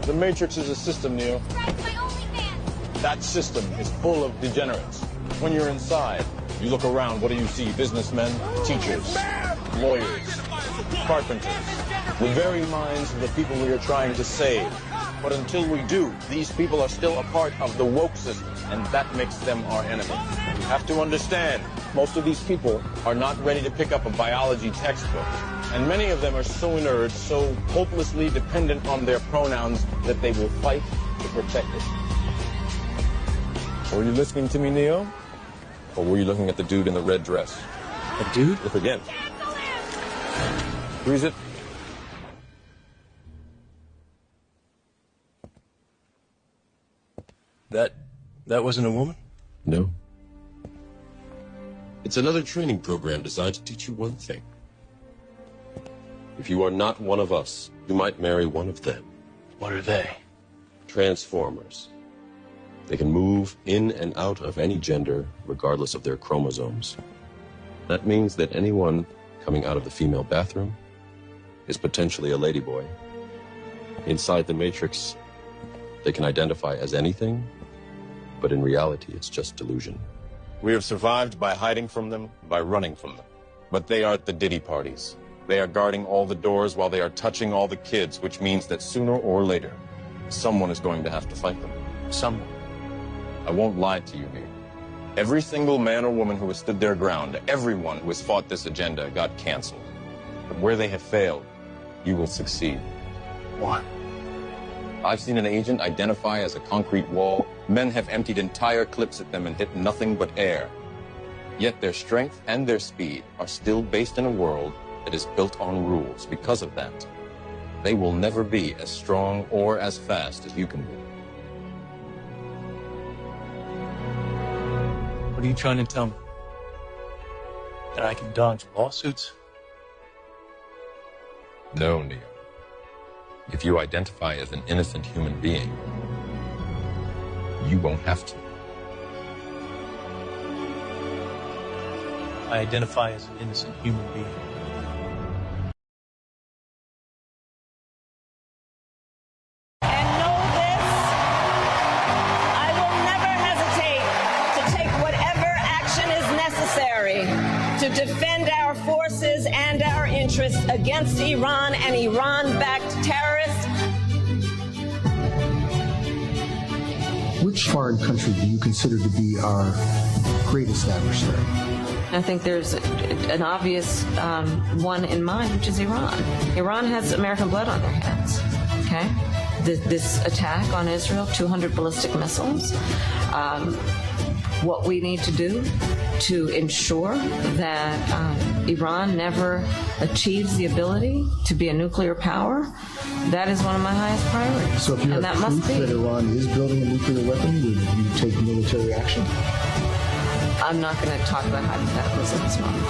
The Matrix is a system, Neo. That system is full of degenerates. When you're inside, you look around, what do you see? Businessmen, teachers, lawyers, carpenters, the very minds of the people we are trying to save. But until we do, these people are still a part of the woke system, and that makes them our enemy. You have to understand, most of these people are not ready to pick up a biology textbook. And many of them are so inert, so hopelessly dependent on their pronouns that they will fight to protect it. Were you listening to me, Neo? Or were you looking at the dude in the red dress? A dude? Look again. Who is it? That wasn't a woman? No. It's another training program designed to teach you one thing. If you are not one of us, you might marry one of them. What are they? Transformers. They can move in and out of any gender, regardless of their chromosomes. That means that anyone coming out of the female bathroom is potentially a ladyboy. Inside the Matrix, they can identify as anything, but in reality, it's just delusion. We have survived by hiding from them, by running from them. But they are at the Diddy parties. They are guarding all the doors while they are touching all the kids, which means that sooner or later, someone is going to have to fight them. Someone. I won't lie to you here. Every single man or woman who has stood their ground, everyone who has fought this agenda got canceled. But where they have failed, you will succeed. What? I've seen an agent identify as a concrete wall. Men have emptied entire clips at them and hit nothing but air. Yet their strength and their speed are still based in a world that is built on rules. Because of that, they will never be as strong or as fast as you can be. What are you trying to tell me? That I can dodge lawsuits? No, Neo. If you identify as an innocent human being, you won't have to. I identify as an innocent human being. And know this, I will never hesitate to take whatever action is necessary to defend our forces and our interests against Iran and Iran-backed terrorists. Which foreign country do you consider to be our greatest adversary? I think there's an obvious one in mind, which is Iran. Iran has American blood on their hands, okay? This attack on Israel, 200 ballistic missiles. What we need to do to ensure that Iran never achieves the ability to be a nuclear power, that is one of my highest priorities. So if you have proof that Iran is building a nuclear weapon, would you take military action? I'm not going to talk about hypotheticals at this moment.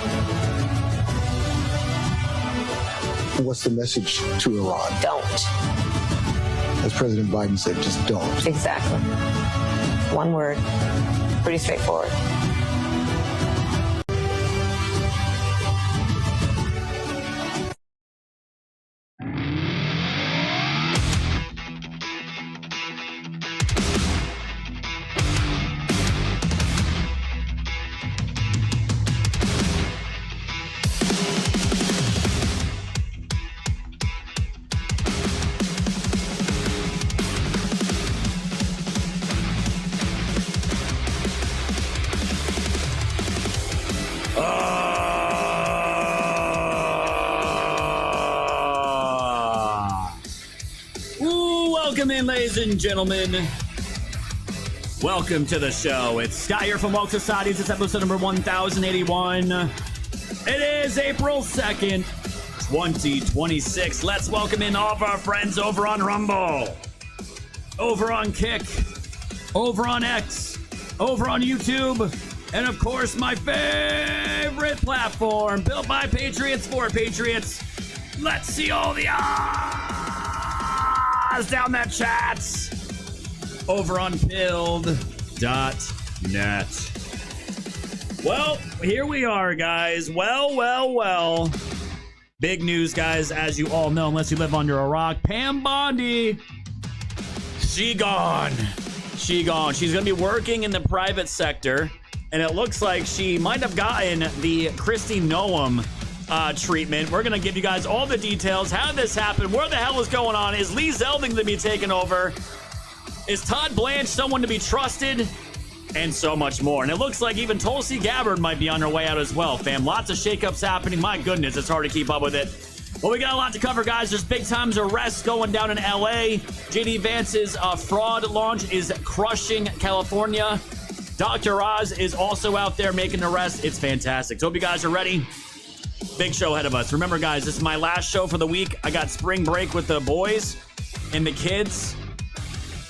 What's the message to Iran? Don't. As President Biden said, just don't. Exactly. One word. Pretty straightforward. Welcome in, ladies and gentlemen. Welcome to the show. It's Scott here from Woke Societies. It's episode number 1081. It is April 2nd, 2026. Let's welcome in all of our friends over on Rumble, over on Kick, over on X, over on YouTube, and of course, my favorite platform, built by Patriots for Patriots. Let's see all the down that chats over on pilled.net. Well, here we are, guys. Well. Big news, guys, as you all know, unless you live under a rock. Pam Bondi She gone. She gone. She's going to be working in the private sector, and it looks like she might have gotten the Kristi Noem treatment. We're going to give you guys all the details. How did this happen? Where the hell is going on? Is Lee Zeldin going to be taken over? Is Todd Blanche someone to be trusted? And so much more. And it looks like even Tulsi Gabbard might be on her way out as well, fam. Lots of shakeups happening. My goodness, it's hard to keep up with it. Well, we got a lot to cover, guys. There's big times arrests going down in LA. JD Vance's fraud launch is crushing California. Dr. Oz is also out there making arrests. It's fantastic. So hope you guys are ready. Big show ahead of us. Remember, guys, this is my last show for the week. I got spring break with the boys and the kids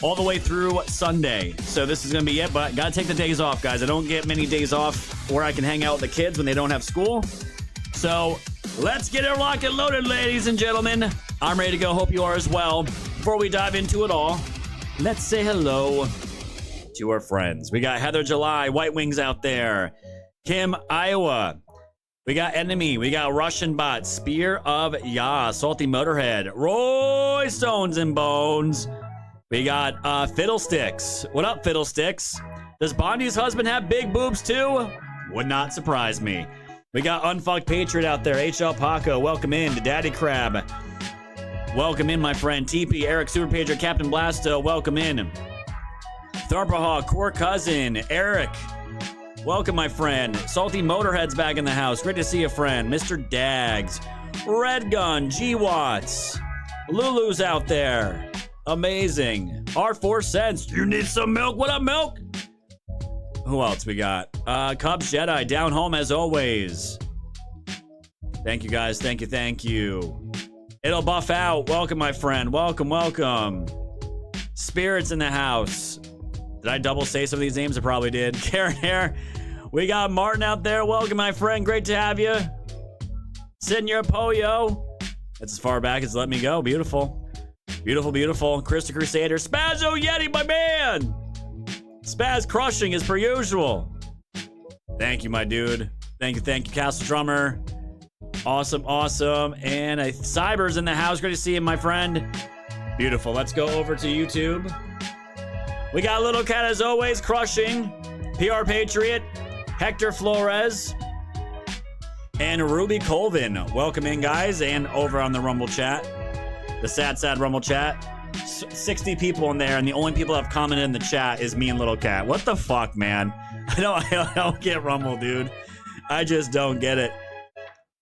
all the way through Sunday. So this is going to be it, but got to take the days off, guys. I don't get many days off where I can hang out with the kids when they don't have school. So let's get it locked and loaded, ladies and gentlemen. I'm ready to go. Hope you are as well. Before we dive into it all, let's say hello to our friends. We got Heather July, White Wings out there. Kim, Iowa. We got Enemy. We got Russian Bot, Spear of Yah, Salty Motorhead, Roy Stones and Bones. We got Fiddlesticks. What up, Fiddlesticks? Does Bondi's husband have big boobs too? Would not surprise me. We got Unfucked Patriot out there. HL Paco, welcome in. To Daddy Crab. Welcome in, my friend. TP, Eric Super Patriot, Captain Blasto, welcome in. Tharpahawk, Core Cousin, Eric. Welcome, my friend. Salty Motorhead's back in the house. Great to see you, friend. Mr. Dags. Red Gun, G-Watts. Lulu's out there. Amazing. R4 cents. You need some milk? What up, milk? Who else we got? Cubs Jedi, down home as always. Thank you, guys. Thank you, thank you. It'll buff out. Welcome, my friend. Welcome, welcome. Spirits in the house. Did I double say some of these names? I probably did. Karen here. We got Martin out there. Welcome, my friend. Great to have you. Senor Poyo. That's as far back as let me go. Beautiful. Beautiful, beautiful. Krista Crusader. Spazzo Yeti, my man. Spaz crushing as per usual. Thank you, my dude. Thank you, Castle Drummer. Awesome, awesome. And Cyber's in the house. Great to see you, my friend. Beautiful. Let's go over to YouTube. We got Little Cat as always, crushing. PR Patriot, Hector Flores, and Ruby Colvin. Welcome in, guys, and over on the Rumble chat. The sad Rumble chat. 60 people in there, and the only people that have commented in the chat is me and Little Cat. What the fuck, man? I don't get Rumble, dude. I just don't get it.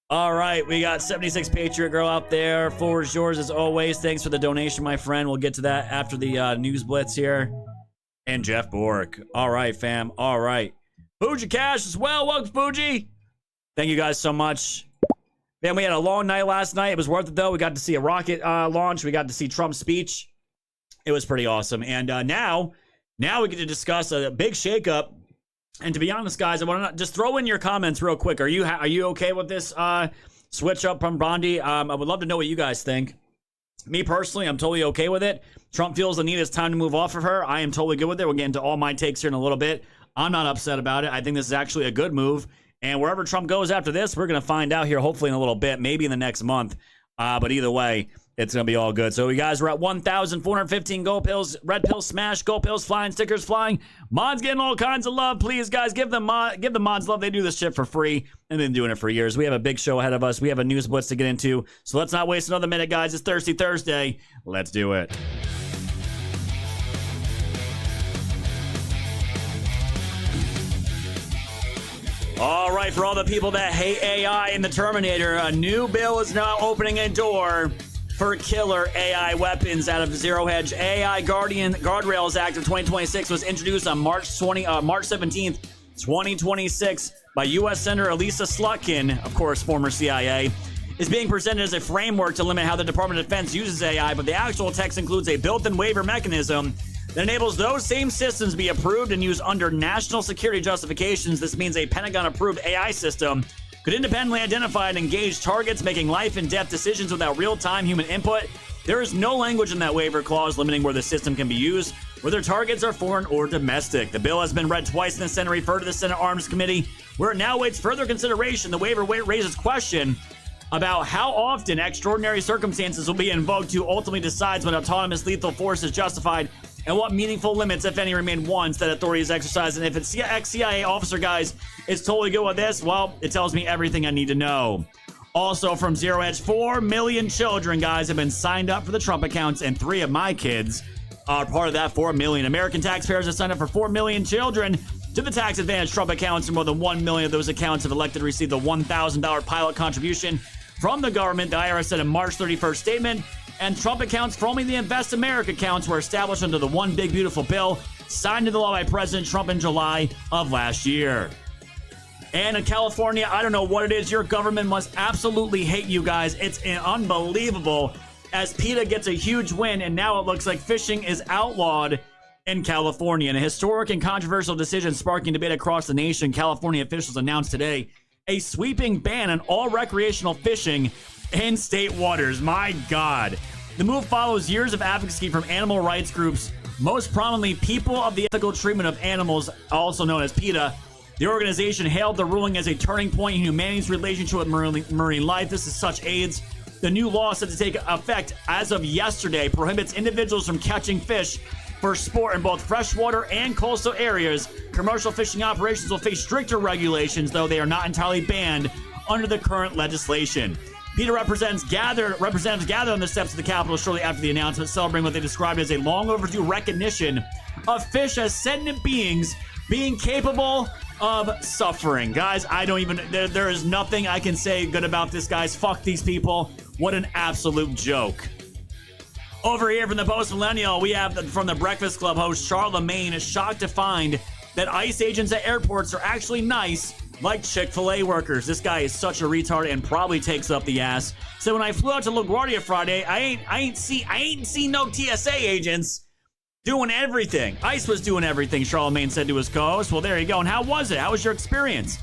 All right, we got 76 Patriot Girl out there. Floor is yours as always. Thanks for the donation, my friend. We'll get to that after the news blitz here. And Jeff Bork. All right, fam. All right. Fuji Cash as well. Welcome, Fuji. Thank you guys so much. Man, we had a long night last night. It was worth it, though. We got to see a rocket launch. We got to see Trump's speech. It was pretty awesome. And now we get to discuss a big shakeup. And to be honest, guys, I want to just throw in your comments real quick. Are you okay with this switch up from Bondi? I would love to know what you guys think. Me personally, I'm totally okay with it. Trump feels the need it's time to move off of her. I am totally good with it. We'll get into all my takes here in a little bit. I'm not upset about it. I think this is actually a good move. And wherever Trump goes after this, we're going to find out here hopefully in a little bit, maybe in the next month. But either way, it's going to be all good. So you guys are at 1,415 gold pills, red pills smash, gold pills flying, stickers flying. Mods getting all kinds of love. Please, guys, give the mods love. They do this shit for free and been doing it for years. We have a big show ahead of us. We have a news blitz to get into. So let's not waste another minute, guys. It's Thirsty Thursday. Let's do it. All right, for all the people that hate AI and the Terminator, a new bill is now opening a door for killer AI weapons out of the Zero Hedge. AI Guardrails Act of 2026 was introduced on March 17th, 2026 by U.S. Senator Elisa Slutkin, of course, former CIA, is being presented as a framework to limit how the Department of Defense uses AI, but the actual text includes a built-in waiver mechanism that enables those same systems to be approved and used under national security justifications. This means a Pentagon-approved AI system could independently identify and engage targets, making life and death decisions without real-time human input. There is no language in that waiver clause limiting where the system can be used, whether targets are foreign or domestic. The bill has been read twice in the Senate, referred to the Senate Arms Committee, where it now waits further consideration. The waiver raises question about how often extraordinary circumstances will be invoked to ultimately decide when autonomous lethal force is justified and what meaningful limits, if any, remain once that authorities exercise. And if it's ex-CIA officer, guys, is totally good with this, well, it tells me everything I need to know. Also from Zero Edge, 4 million children, guys, have been signed up for the Trump accounts, and 3 of my kids are part of that 4 million. American taxpayers have signed up for 4 million children to the tax advantage Trump accounts, and more than 1 million of those accounts have elected to receive the $1,000 pilot contribution from the government, the IRS said in March 31st statement. And Trump accounts, formerly the Invest America accounts, were established under the One Big Beautiful Bill signed into law by President Trump in July of last year. And in California, I don't know what it is, your government must absolutely hate you guys. It's unbelievable, as PETA gets a huge win, and now it looks like fishing is outlawed in California. In a historic and controversial decision sparking debate across the nation, California officials announced today a sweeping ban on all recreational fishing in state waters. My God. The move follows years of advocacy from animal rights groups, most prominently People of the Ethical Treatment of Animals, also known as PETA. The organization hailed the ruling as a turning point in humanity's relationship with marine life. This is such AIDS. The new law set to take effect as of yesterday prohibits individuals from catching fish for sport in both freshwater and coastal areas. Commercial fishing operations will face stricter regulations, though they are not entirely banned under the current legislation. PETA representatives gathered on the steps of the Capitol shortly after the announcement, celebrating what they described as a long overdue recognition of fish as sentient beings being capable of suffering. Guys, I don't even, there is nothing I can say good about this, guys. Fuck these people. What an absolute joke. Over here from the Post Millennial, we have from the Breakfast Club host Charlemagne is shocked to find that ICE agents at airports are actually nice, like Chick-fil-A workers. This guy is such a retard and probably takes up the ass. So when I flew out to LaGuardia Friday, I ain't seen no TSA agents doing everything. ICE was doing everything, Charlemagne said to his co-host. Well, there you go. And how was it? How was your experience?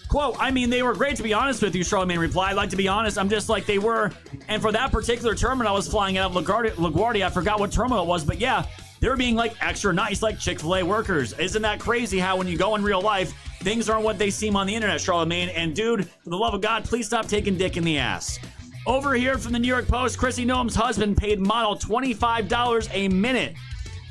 Quote, I mean, they were great, to be honest with you, Charlemagne replied. Like, to be honest, I'm just like they were. And for that particular terminal I was flying out of LaGuardia, I forgot what terminal it was, but yeah, they were being like extra nice, like Chick-fil-A workers. Isn't that crazy how when you go in real life, things aren't what they seem on the internet, Charlemagne? And dude, for the love of God, please stop taking dick in the ass. Over here from the New York Post, Chrissy Noem's husband paid model $25 a minute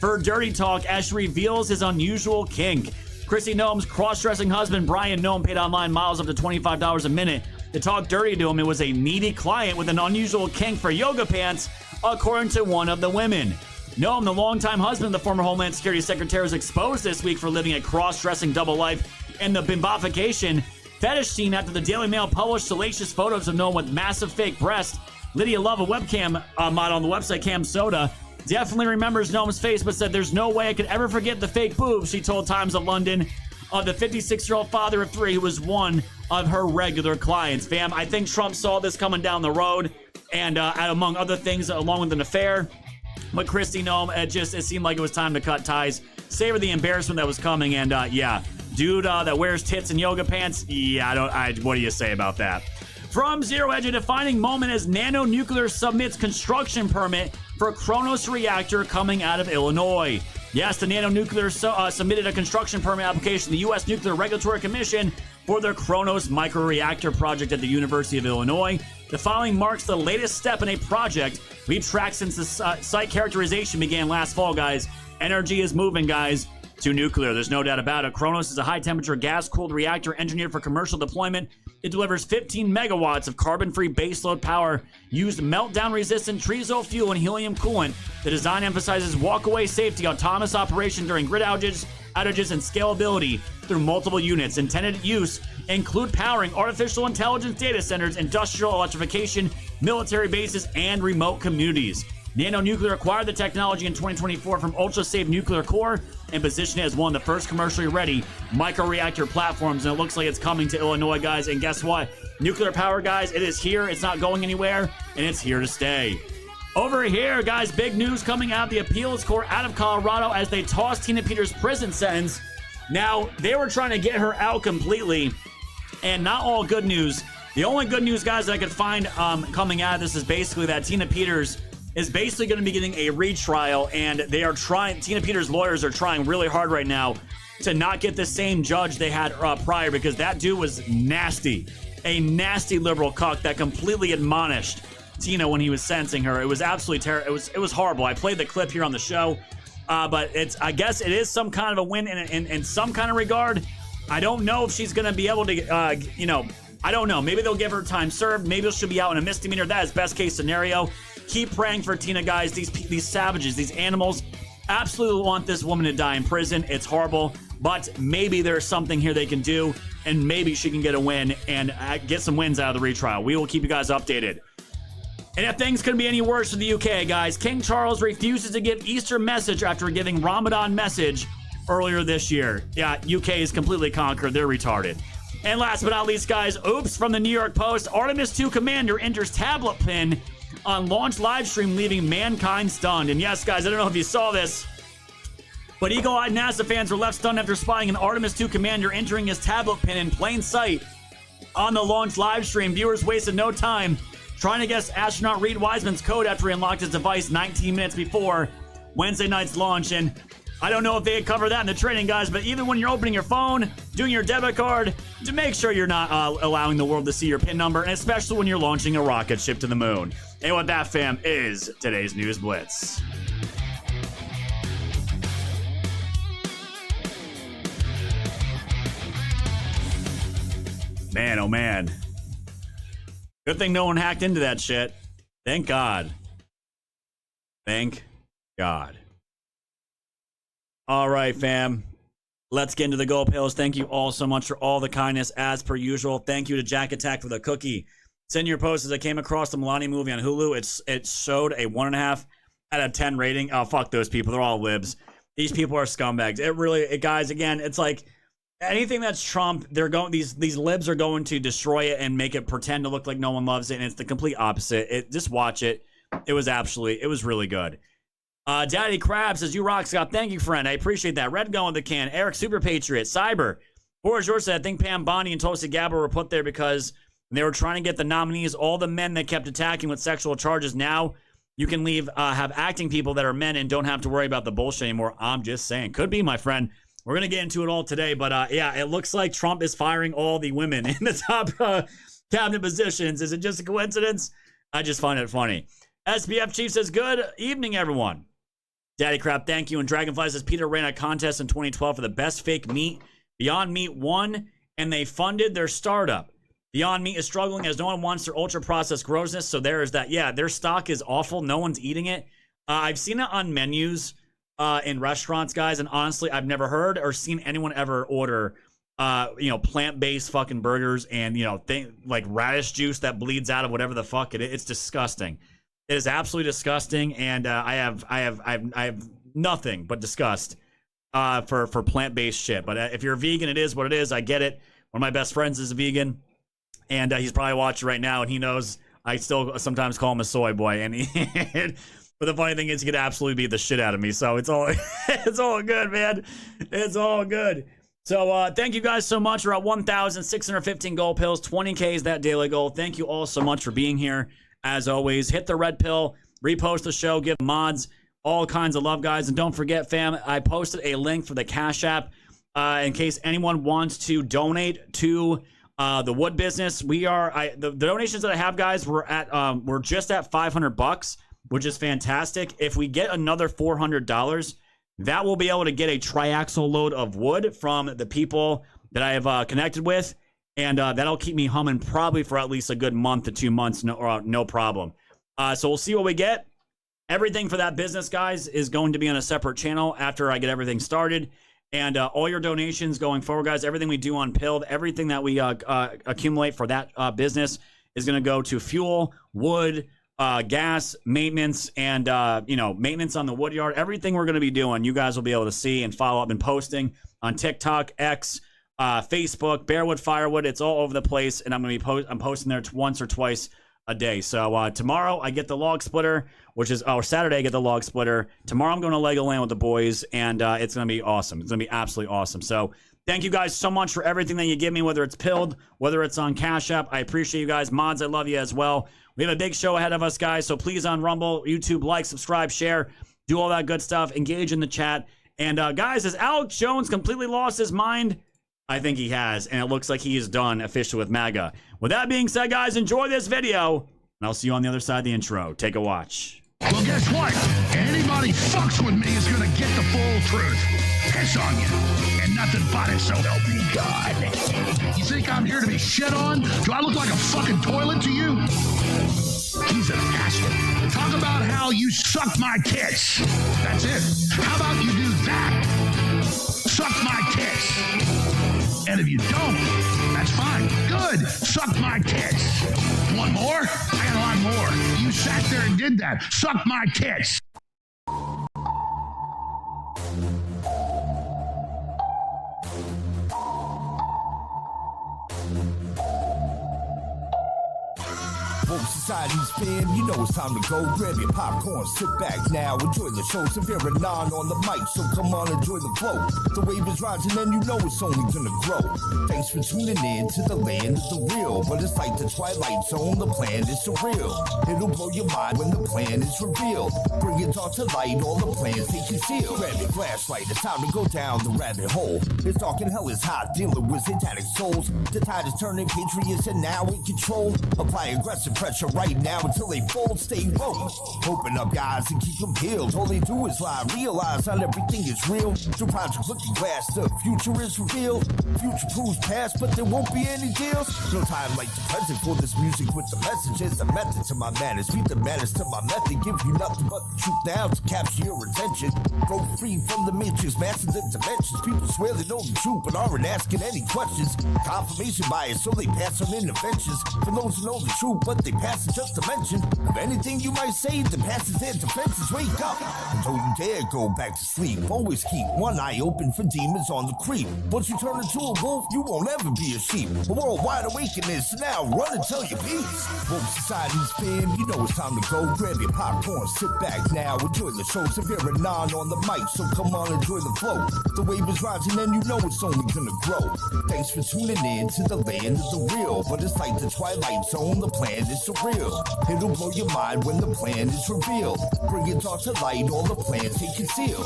for dirty talk as she reveals his unusual kink. Chrissy Noem's cross-dressing husband, Brian Noem, paid online models up to $25 a minute to talk dirty to him. It was a needy client with an unusual kink for yoga pants, according to one of the women. Noem, the longtime husband of the former Homeland Security Secretary, was exposed this week for living a cross-dressing double life in the bimbofication fetish scene after the Daily Mail published salacious photos of Noem with massive fake breasts. Lydia Love, a webcam model on the website Cam Soda, definitely remembers Noem's face, but said there's no way I could ever forget the fake boobs, she told Times of London. The 56-year-old father of 3 who was one of her regular clients. Fam, I think Trump saw this coming down the road, and among other things, along with an affair. But Christy Noem, it seemed like it was time to cut ties, savor the embarrassment that was coming, and yeah, dude that wears tits and yoga pants, yeah, what do you say about that? From Zero Edge, a defining moment as Nano Nuclear submits construction permit for Kronos reactor coming out of Illinois. Yes, the Nano Nuclear submitted a construction permit application to the U.S. Nuclear Regulatory Commission for their Kronos microreactor project at the University of Illinois. The filing marks the latest step in a project we've tracked since the site characterization began last fall, guys. Energy is moving, guys, to nuclear. There's no doubt about it. Kronos is a high-temperature gas-cooled reactor engineered for commercial deployment. It delivers 15 megawatts of carbon-free baseload power, used meltdown-resistant Trizo fuel and helium coolant. The design emphasizes walk-away safety, autonomous operation during grid outages, and scalability through multiple units. Intended use include powering artificial intelligence data centers, industrial electrification, military bases, and remote communities. Nano Nuclear acquired the technology in 2024 from Ultra-Safe Nuclear Core and positioned it as one of the first commercially ready microreactor platforms. And it looks like it's coming to Illinois, guys. And guess what? Nuclear power, guys, it is here. It's not going anywhere, and it's here to stay. Over here, guys, big news coming out of the appeals court out of Colorado as they tossed Tina Peters' prison sentence. Now, they were trying to get her out completely, and not all good news. The only good news, guys, that I could find coming out of this is basically that Tina Peters is basically going to be getting a retrial, and they are trying, Tina Peters' lawyers are trying really hard right now to not get the same judge they had prior, because that dude was nasty. A nasty liberal cuck that completely admonished Tina when he was sentencing her. It was absolutely terrible. It was horrible. I played the clip here on the show. But I guess it is some kind of a win in some kind of regard. I don't know if she's going to be able to, I don't know. Maybe they'll give her time served. Maybe she'll be out in a misdemeanor. That is best case scenario. Keep praying for Tina, guys. These savages, these animals, absolutely want this woman to die in prison. It's horrible, but maybe there's something here they can do, and maybe she can get a win and get some wins out of the retrial. We will keep you guys updated. And if things couldn't be any worse for the UK, guys, King Charles refuses to give Easter message after giving Ramadan message earlier this year. Yeah, UK is completely conquered. They're retarded. And last but not least, guys, oops, from the New York Post, Artemis II commander enters tablet pin on launch live stream, leaving mankind stunned. And yes, guys, I don't know if you saw this, but eagle-eyed NASA fans were left stunned after spotting an Artemis II commander entering his tablet pin in plain sight on the launch live stream. Viewers wasted no time trying to guess astronaut Reed Wiseman's code after he unlocked his device 19 minutes before Wednesday night's launch. And I don't know if they cover that in the training, guys, but even when you're opening your phone, doing your debit card, to make sure you're not allowing the world to see your PIN number, and especially when you're launching a rocket ship to the moon. And what that, fam, is today's News Blitz. Man, oh man. Good thing no one hacked into that shit. Thank God. Thank God. All right, fam. Let's get into the gold pills. Thank you all so much for all the kindness, as per usual. Thank you to Jack Attack for the cookie. Send your posts. As I came across the Milani movie on Hulu, it showed a 1.5 out of 10 rating. Oh, fuck those people. They're all libs. These people are scumbags. Guys, again, it's like anything that's Trump, they're going. These libs are going to destroy it and make it pretend to look like no one loves it, and it's the complete opposite. Just watch it. It was really good. Daddy Crab says, you rock, Scott. Thank you, friend. I appreciate that. Red going with the can. Eric Super Patriot. Cyber. Boris George said, I think Pam Bondi and Tulsi Gabbard were put there because they were trying to get the nominees, all the men that kept attacking with sexual charges. Now you can have acting people that are men and don't have to worry about the bullshit anymore. I'm just saying. Could be, my friend. We're going to get into it all today. But yeah, it looks like Trump is firing all the women in the top cabinet positions. Is it just a coincidence? I just find it funny. SPF Chief says, good evening, everyone. Daddy Crap, thank you. And Dragonfly says, Peter ran a contest in 2012 for the best fake meat. Beyond Meat won, and they funded their startup. Beyond Meat is struggling as no one wants their ultra-processed grossness, so there is that. Yeah, their stock is awful. No one's eating it. I've seen it on menus in restaurants, guys, and honestly, I've never heard or seen anyone ever order, plant-based fucking burgers and, like radish juice that bleeds out of whatever the fuck it is. It's disgusting. It is absolutely disgusting, and I have nothing but disgust for plant-based shit. But if you're a vegan, it is what it is. I get it. One of my best friends is a vegan, and he's probably watching right now, and he knows I still sometimes call him a soy boy. And but the funny thing is, he could absolutely beat the shit out of me. So it's all good, man. It's all good. So thank you guys so much. We're at 1,615 gold pills. 20K is that daily goal. Thank you all so much for being here. As always, hit the red pill, repost the show, give mods all kinds of love, guys. And don't forget, fam, I posted a link for the Cash App in case anyone wants to donate to the wood business. The donations that I have, guys, we're just at $500, which is fantastic. If we get another $400, that will be able to get a triaxle load of wood from the people that I have connected with. And that'll keep me humming probably for at least a good month to 2 months, no problem. So we'll see what we get. Everything for that business, guys, is going to be on a separate channel after I get everything started. And all your donations going forward, guys, everything we do on Pilled, everything that we accumulate for that business is going to go to fuel, wood, gas, maintenance, and maintenance on the wood yard. Everything we're going to be doing, you guys will be able to see and follow up and posting on TikTok, X, Facebook, Bearwood, Firewood. It's all over the place, and I'm posting there once or twice a day. So tomorrow I get the log splitter, Saturday I get the log splitter. Tomorrow I'm going to Legoland with the boys, and it's going to be awesome. It's going to be absolutely awesome. So thank you guys so much for everything that you give me, whether it's Pilled, whether it's on Cash App. I appreciate you guys. Mods, I love you as well. We have a big show ahead of us, guys, so please on Rumble, YouTube, like, subscribe, share, do all that good stuff, engage in the chat. And guys, has Alex Jones completely lost his mind? I think he has, and it looks like he is done officially with MAGA. With that being said, guys, enjoy this video, and I'll see you on the other side of the intro. Take a watch. Well, guess what? Anybody fucks with me is gonna get the full truth. Piss on you. And nothing but it, so help me God. You think I'm here to be shit on? Do I look like a fucking toilet to you? He's an asshole. Talk about how you suck my tits. That's it. How about you do that? Suck my tits. And if you don't, that's fine. Good. Suck my tits. Want more? I got a lot more. You sat there and did that. Suck my tits. Society's fan, you know it's time to go. Grab your popcorn, sit back now, enjoy the show. Severe and non on the mic, so come on, enjoy the flow. The wave is rising and you know it's only gonna grow. Thanks for tuning in to the land of the real. But it's like the Twilight Zone, the plan is surreal. It'll blow your mind when the plan is revealed. Bring it all to light, all the plans they conceal. Grab your flashlight, it's time to go down the rabbit hole. It's dark and hell is hot, dealing with satanic souls. The tide is turning, patriots are now in control. Apply aggressive pressure right now until they fold, stay woke. Open up your eyes and keep them peeled. All they do is lie, realize not everything is real. Through Project Looking Glass, the future is revealed. Future proves past, but there won't be any deals. No time like the present for this music with the messages. The method to my madness, beat the madness to my method. Give you nothing but the truth now to capture your attention. Broke free from the matrix, master the dimensions. People swear they know the truth, but aren't asking any questions. Confirmation bias, so they pass on interventions. For those who know the truth, but they pass it just to mention. Of anything you might say, the passes their defenses. Wake up, and don't you dare go back to sleep. Always keep one eye open for demons on the creep. Once you turn into a wolf, you won't ever be a sheep. A worldwide awakening, now run and tell your peace. Woke Society's fan, you know it's time to go. Grab your popcorn, sit back now, enjoy the show. Severe and non on the mic, so come on, enjoy the flow. The wave is rising and you know it's only gonna grow. Thanks for tuning in to the land of the real. But it's like the Twilight Zone, the plan is surreal. It'll blow your mind when the plan is revealed. Bring it all to light, all the plans they conceal.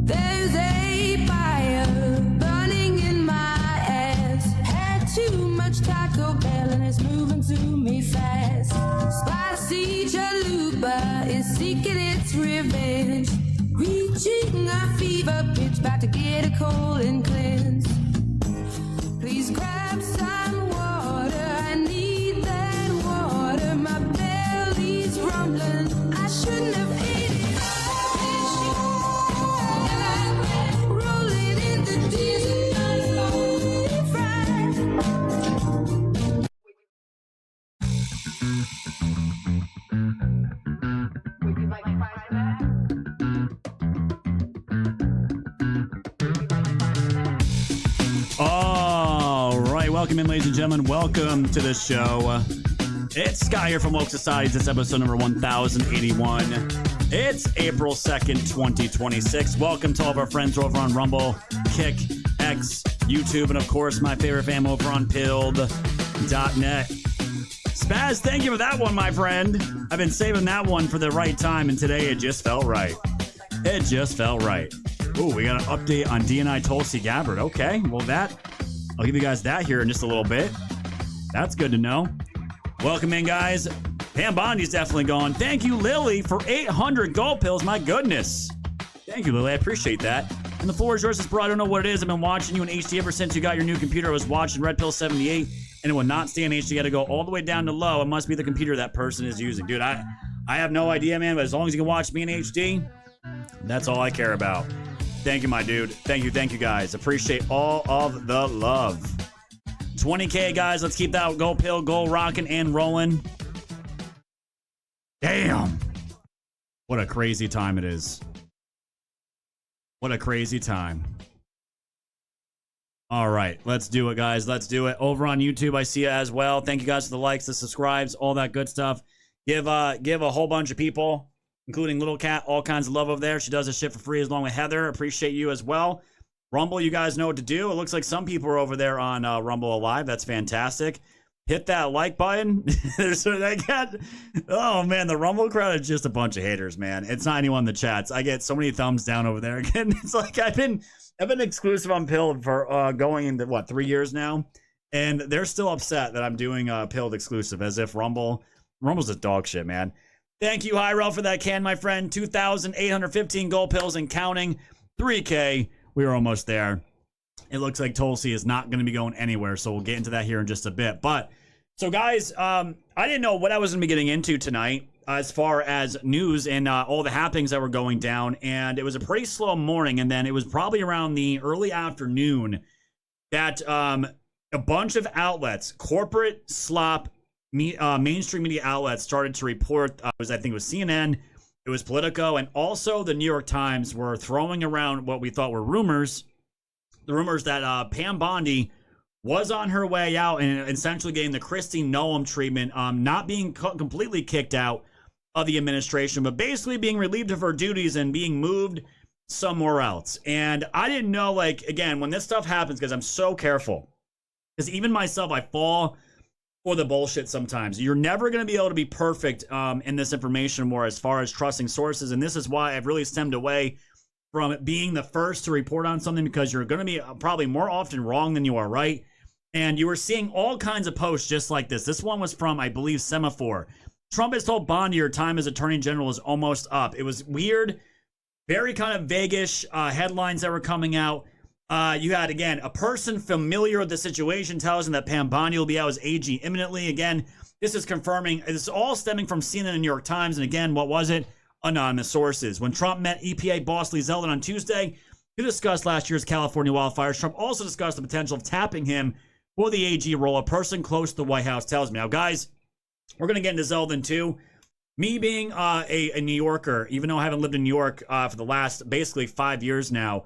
There's a fire burning in my ass. Had too much Taco Bell and it's moving to me fast. Spicy chalupa is seeking its revenge. Reaching a fever pitch, about to get a cold and cleanse. Please grab some water, I need that water. My belly's rumbling, I shouldn't have ate it. All right, welcome in, ladies and gentlemen. Welcome to the show. It's Sky here from Woke Society. It's episode number 1081. It's April 2nd, 2026. Welcome to all of our friends over on Rumble, Kick, X, YouTube, and of course, my favorite fam over on Pilled.net. Spaz, thank you for that one, my friend. I've been saving that one for the right time, and today it just felt right. It just felt right. Ooh, we got an update on DNI Tulsi Gabbard. Okay, well I'll give you guys that here in just a little bit. That's good to know. Welcome in, guys. Pam Bondi's definitely gone. Thank you, Lily, for 800 gold pills. My goodness. Thank you, Lily. I appreciate that. And the floor is yours. Bro, I don't know what it is. I've been watching you in HD ever since you got your new computer. I was watching Red Pill 78, and it would not stay in HD. You got to go all the way down to low. It must be the computer that person is using. Dude, I have no idea, man, but as long as you can watch me in HD, that's all I care about. Thank you, my dude. Thank you, guys. Appreciate all of the love. 20K, guys. Let's keep that gold pill, gold rocking and rolling. Damn. What a crazy time it is. What a crazy time. All right, let's do it, guys. Let's do it. Over on YouTube, I see you as well. Thank you guys for the likes, the subscribes, all that good stuff. Give a whole bunch of people including Little Cat. All kinds of love over there. She does this shit for free along with Heather. Appreciate you as well. Rumble, you guys know what to do. It looks like some people are over there on Rumble Alive. That's fantastic. Hit that like button. Oh man, the Rumble crowd is just a bunch of haters, man. It's not anyone in the chats. I get so many thumbs down over there. Again, it's like I've been exclusive on Pilled for going into what, 3 years now, and they're still upset that I'm doing Pilled exclusive, as if Rumble's a dog shit, man. Thank you, Hyrel, for that can, my friend. 2,815 gold pills and counting. 3K. We are almost there. It looks like Tulsi is not going to be going anywhere, so we'll get into that here in just a bit. But, so guys, I didn't know what I was going to be getting into tonight as far as news and all the happenings that were going down, and it was a pretty slow morning, and then it was probably around the early afternoon that a bunch of outlets, corporate slop, mainstream media outlets started to report, I think it was CNN, it was Politico, and also the New York Times were throwing around what we thought were rumors. The rumors that Pam Bondi was on her way out and essentially getting the Kristi Noem treatment, not being completely kicked out of the administration, but basically being relieved of her duties and being moved somewhere else. And I didn't know, like, again, when this stuff happens, because I'm so careful, because even myself, I fall for the bullshit sometimes. You're never going to be able to be perfect in this information war as far as trusting sources, and this is why I've really stemmed away from being the first to report on something, because you're going to be probably more often wrong than you are right. And you were seeing all kinds of posts just like this. This one was from, I believe, Semaphore. Trump has told Bondi your time as Attorney General is almost up. It was weird, very kind of vaguish headlines that were coming out. You had, again, a person familiar with the situation tells him that Pam Bondi will be out as AG imminently. Again, this is confirming. It's all stemming from CNN and New York Times. And again, what was it? Anonymous sources. When Trump met EPA boss Lee Zeldin on Tuesday to discuss last year's California wildfires, Trump also discussed the potential of tapping him for the AG role. A person close to the White House tells me. Now, guys, we're going to get into Zeldin too. Me being a New Yorker, even though I haven't lived in New York for the last basically 5 years now,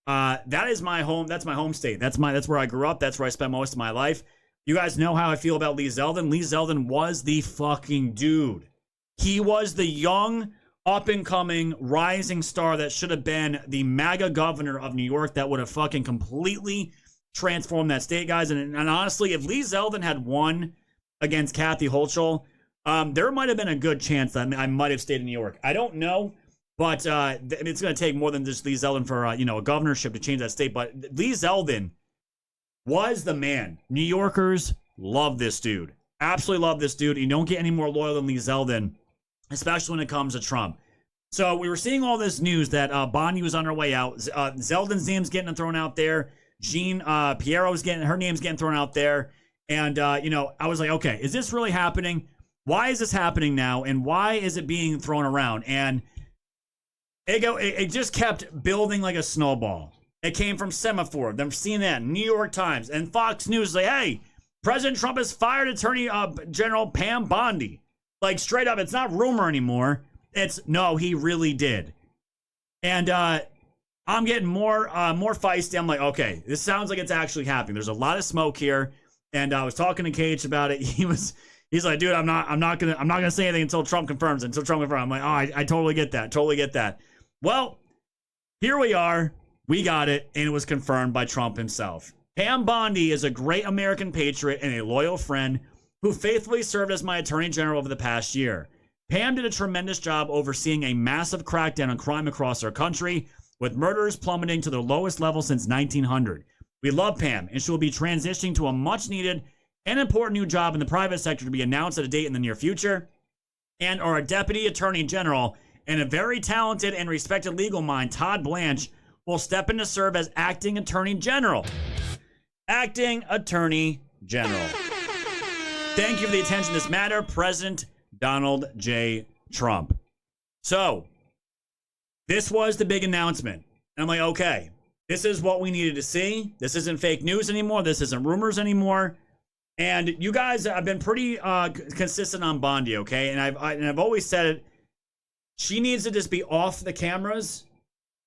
that is my home. That's my home state. That's where I grew up. That's where I spent most of my life. You guys know how I feel about Lee Zeldin. Lee Zeldin was the fucking dude. He was the young, up-and-coming, rising star that should have been the MAGA governor of New York that would have fucking completely transformed that state, guys. And honestly, if Lee Zeldin had won against Kathy Hochul, there might have been a good chance that I might have stayed in New York. I don't know, but it's going to take more than just Lee Zeldin for a governorship to change that state. But Lee Zeldin was the man. New Yorkers love this dude. Absolutely love this dude. You don't get any more loyal than Lee Zeldin, especially when it comes to Trump. So we were seeing all this news that Bondi was on her way out. Zeldin's name's getting thrown out there. Jean Pierro's her name's getting thrown out there. And, I was like, okay, is this really happening? Why is this happening now? And why is it being thrown around? And it just kept building like a snowball. It came from Semaphore, then CNN, New York Times, and Fox News. Like, hey, President Trump has fired Attorney General Pam Bondi. Like, straight up, it's not rumor anymore. It's, no, he really did. And I'm getting more feisty. I'm like, okay, this sounds like it's actually happening. There's a lot of smoke here. And I was talking to Cage about it. He's like, dude, I'm not gonna say anything until Trump confirms. I'm like, oh, I totally get that. Well, here we are. We got it, and it was confirmed by Trump himself. Pam Bondi is a great American patriot and a loyal friend who faithfully served as my attorney general over the past year. Pam did a tremendous job overseeing a massive crackdown on crime across our country, with murders plummeting to their lowest level since 1900. We love Pam, and she will be transitioning to a much-needed and important new job in the private sector to be announced at a date in the near future. And our Deputy Attorney General and a very talented and respected legal mind, Todd Blanche, will step in to serve as Acting Attorney General. Acting Attorney General. Thank you for the attention to this matter, President Donald J. Trump. So, this was the big announcement. And I'm like, okay, this is what we needed to see. This isn't fake news anymore. This isn't rumors anymore. And you guys have been pretty consistent on Bondi, okay? And I've always said it. She needs to just be off the cameras,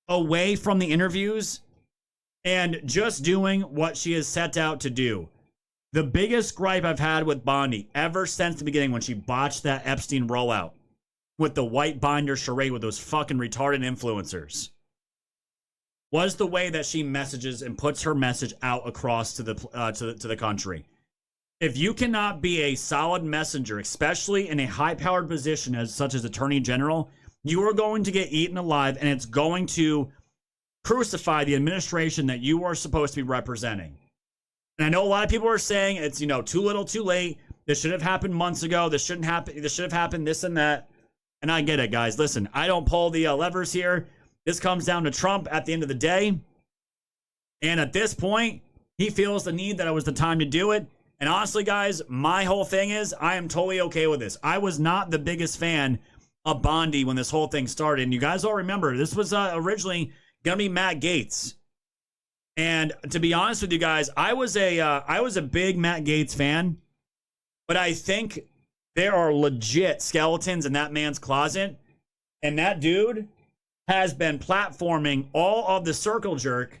away from the interviews, and just doing what she has set out to do. The biggest gripe I've had with Bondi ever since the beginning when she botched that Epstein rollout with the white binder charade with those fucking retarded influencers was the way that she messages and puts her message out across to the country. If you cannot be a solid messenger, especially in a high-powered position as such as Attorney General, you are going to get eaten alive, and it's going to crucify the administration that you are supposed to be representing. And I know a lot of people are saying it's, too little, too late. This should have happened months ago. This shouldn't happen. This should have happened, this and that. And I get it, guys. Listen, I don't pull the levers here. This comes down to Trump at the end of the day. And at this point, he feels the need that it was the time to do it. And honestly, guys, my whole thing is I am totally okay with this. I was not the biggest fan of Bondi when this whole thing started. And you guys all remember, this was originally going to be Matt Gaetz. And to be honest with you guys, I was a big Matt Gaetz fan. But I think there are legit skeletons in that man's closet. And that dude has been platforming all of the circle jerk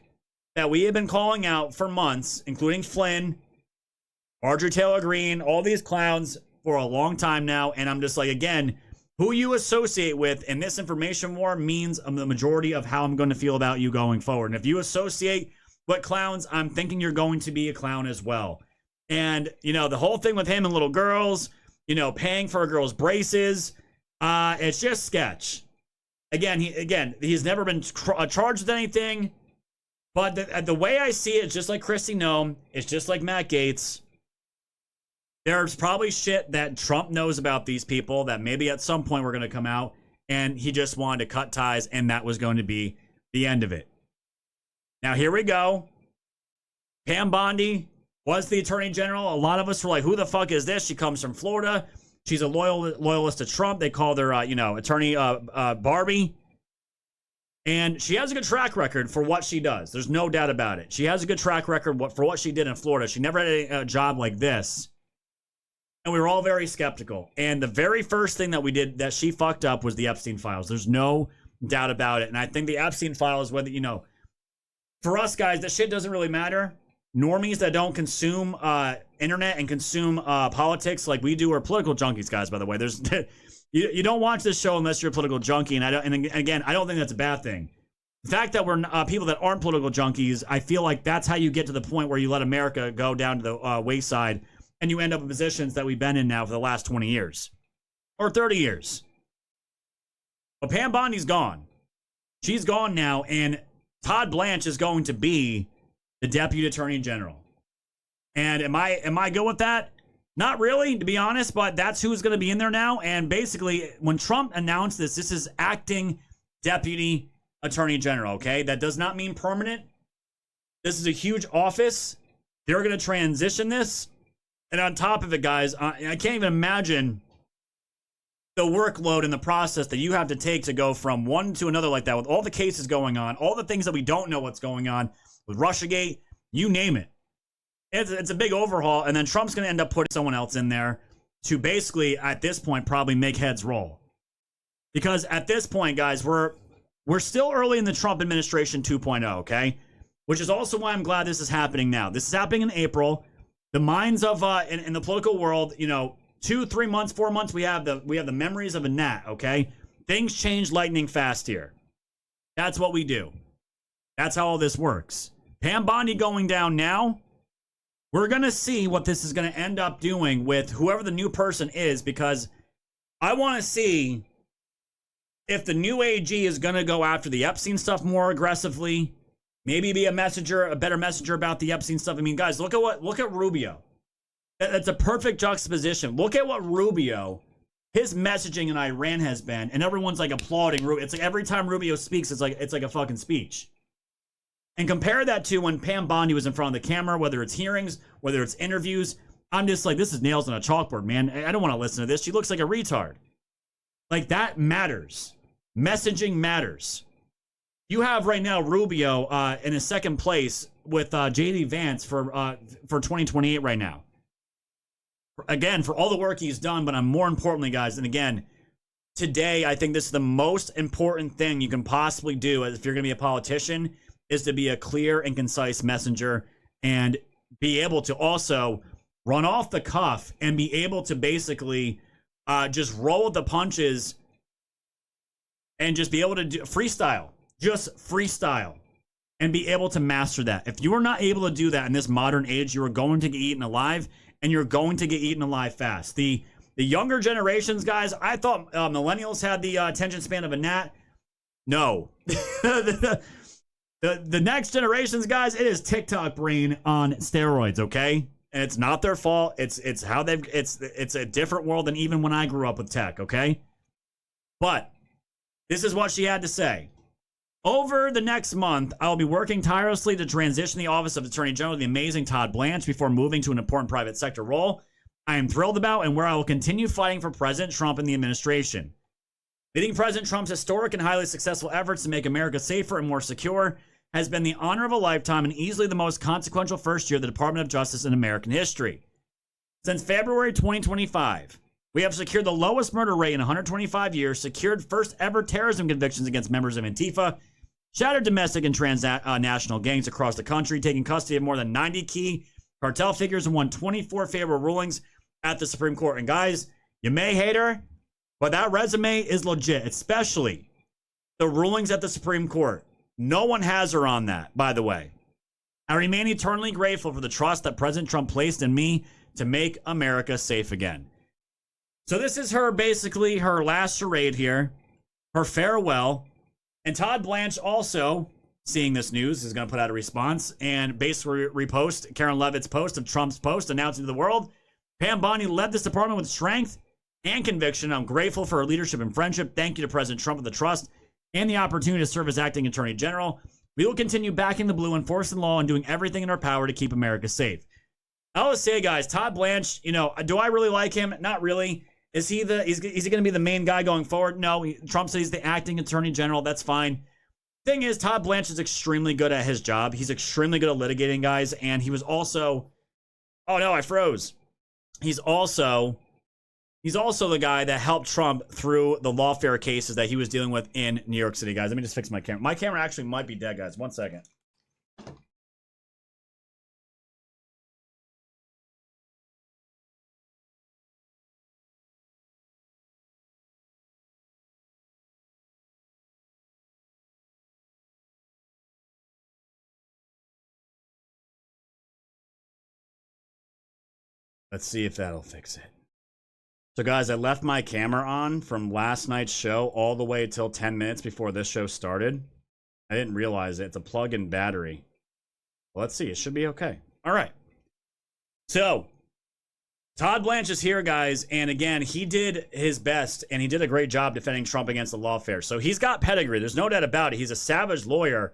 that we have been calling out for months, including Flynn, Marjorie Taylor Greene, all these clowns for a long time now. And I'm just like, again, who you associate with in this information war means the majority of how I'm going to feel about you going forward. And if you associate with clowns, I'm thinking you're going to be a clown as well. And, the whole thing with him and little girls, paying for a girl's braces, it's just sketch. Again, he's never been charged with anything. But the way I see it, it's just like Kristi Noem. It's just like Matt Gaetz. There's probably shit that Trump knows about these people that maybe at some point we're going to come out, and he just wanted to cut ties, and that was going to be the end of it. Now, here we go. Pam Bondi was the Attorney General. A lot of us were like, who the fuck is this? She comes from Florida. She's a loyalist to Trump. They called her, Attorney Barbie. And she has a good track record for what she does. There's no doubt about it. She has a good track record for what she did in Florida. She never had a job like this. And we were all very skeptical. And the very first thing that we did that she fucked up was the Epstein files. There's no doubt about it. And I think the Epstein files, whether, for us guys, that shit doesn't really matter. Normies that don't consume internet and consume politics like we do are political junkies, guys, by the way. There's you don't watch this show unless you're a political junkie. And again, I don't think that's a bad thing. The fact that we're people that aren't political junkies, I feel like that's how you get to the point where you let America go down to the wayside. And you end up in positions that we've been in now for the last 20 years. Or 30 years. But Pam Bondi's gone. She's gone now, and Todd Blanche is going to be the Deputy Attorney General. And am I good with that? Not really, to be honest, but that's who's going to be in there now. And basically, when Trump announced this is acting Deputy Attorney General, okay? That does not mean permanent. This is a huge office. They're going to transition this. And on top of it, guys, I can't even imagine the workload and the process that you have to take to go from one to another like that with all the cases going on, all the things that we don't know what's going on with Russiagate, you name it. It's a big overhaul, and then Trump's going to end up putting someone else in there to basically, at this point, probably make heads roll. Because at this point, guys, we're still early in the Trump administration 2.0, okay? Which is also why I'm glad this is happening now. This is happening in April. The minds of in the political world, 2, 3 months, 4 months, we have the memories of a gnat, okay? Things change lightning fast here. That's what we do. That's how all this works. Pam Bondi going down now. We're going to see what this is going to end up doing with whoever the new person is, because I want to see if the new AG is going to go after the Epstein stuff more aggressively. Maybe be a better messenger about the Epstein stuff. I mean, guys, look at Rubio. That's a perfect juxtaposition. Look at what Rubio, his messaging in Iran has been, and everyone's like applauding Rubio. It's like every time Rubio speaks, it's like a fucking speech. And compare that to when Pam Bondi was in front of the camera, whether it's hearings, whether it's interviews. I'm just like, this is nails on a chalkboard, man. I don't want to listen to this. She looks like a retard. Like, that matters. Messaging matters. You have right now Rubio in a second place with J.D. Vance for 2028 right now. Again, for all the work he's done, but more importantly, guys, and again, today I think this is the most important thing you can possibly do if you're going to be a politician, is to be a clear and concise messenger and be able to also run off the cuff and be able to basically just roll with the punches and just be able to do freestyle, just freestyle, and be able to master that. If you are not able to do that in this modern age, you are going to get eaten alive, and you're going to get eaten alive fast. The younger generations, guys, I thought millennials had the attention span of a gnat. No. the next generations, guys, it is TikTok brain on steroids, okay? And it's not their fault. It's how it's a different world than even when I grew up with tech, okay? But this is what she had to say. Over the next month, I will be working tirelessly to transition the office of Attorney General to the amazing Todd Blanche before moving to an important private sector role I am thrilled about and where I will continue fighting for President Trump and the administration. Leading President Trump's historic and highly successful efforts to make America safer and more secure has been the honor of a lifetime and easily the most consequential first year of the Department of Justice in American history. Since February 2025, we have secured the lowest murder rate in 125 years, secured first ever terrorism convictions against members of Antifa, shattered domestic and transnational gangs across the country, taking custody of more than 90 key cartel figures, and won 24 favorable rulings at the Supreme Court. And guys, you may hate her, but that resume is legit, especially the rulings at the Supreme Court. No one has her on that, by the way. I remain eternally grateful for the trust that President Trump placed in me to make America safe again. So this is her, basically, her last charade here, her farewell. And Todd Blanche also, seeing this news, is going to put out a response and basically repost Karen Levitt's post of Trump's post announcing to the world, Pam Bondi led this department with strength and conviction. I'm grateful for her leadership and friendship. Thank you to President Trump for the trust and the opportunity to serve as acting Attorney General. We will continue backing the blue, enforcing law, and doing everything in our power to keep America safe. I always say, guys, Todd Blanche, you know, do I really like him? Not really. Is he going to be the main guy going forward? No. Trump says he's the acting Attorney General. That's fine. Thing is, Todd Blanche is extremely good at his job. He's extremely good at litigating, guys. And he was also, oh no, I froze. He's also the guy that helped Trump through the lawfare cases that he was dealing with in New York City, guys. Let me just fix my camera. My camera actually might be dead, guys. 1 second. Let's see if that'll fix it. So guys, I left my camera on from last night's show all the way till 10 minutes before this show started. I didn't realize it. It's a plug-in battery. Well, let's see. It should be okay. All right. So, Todd Blanche is here, guys. And again, he did his best, and he did a great job defending Trump against the lawfare. So he's got pedigree. There's no doubt about it. He's a savage lawyer.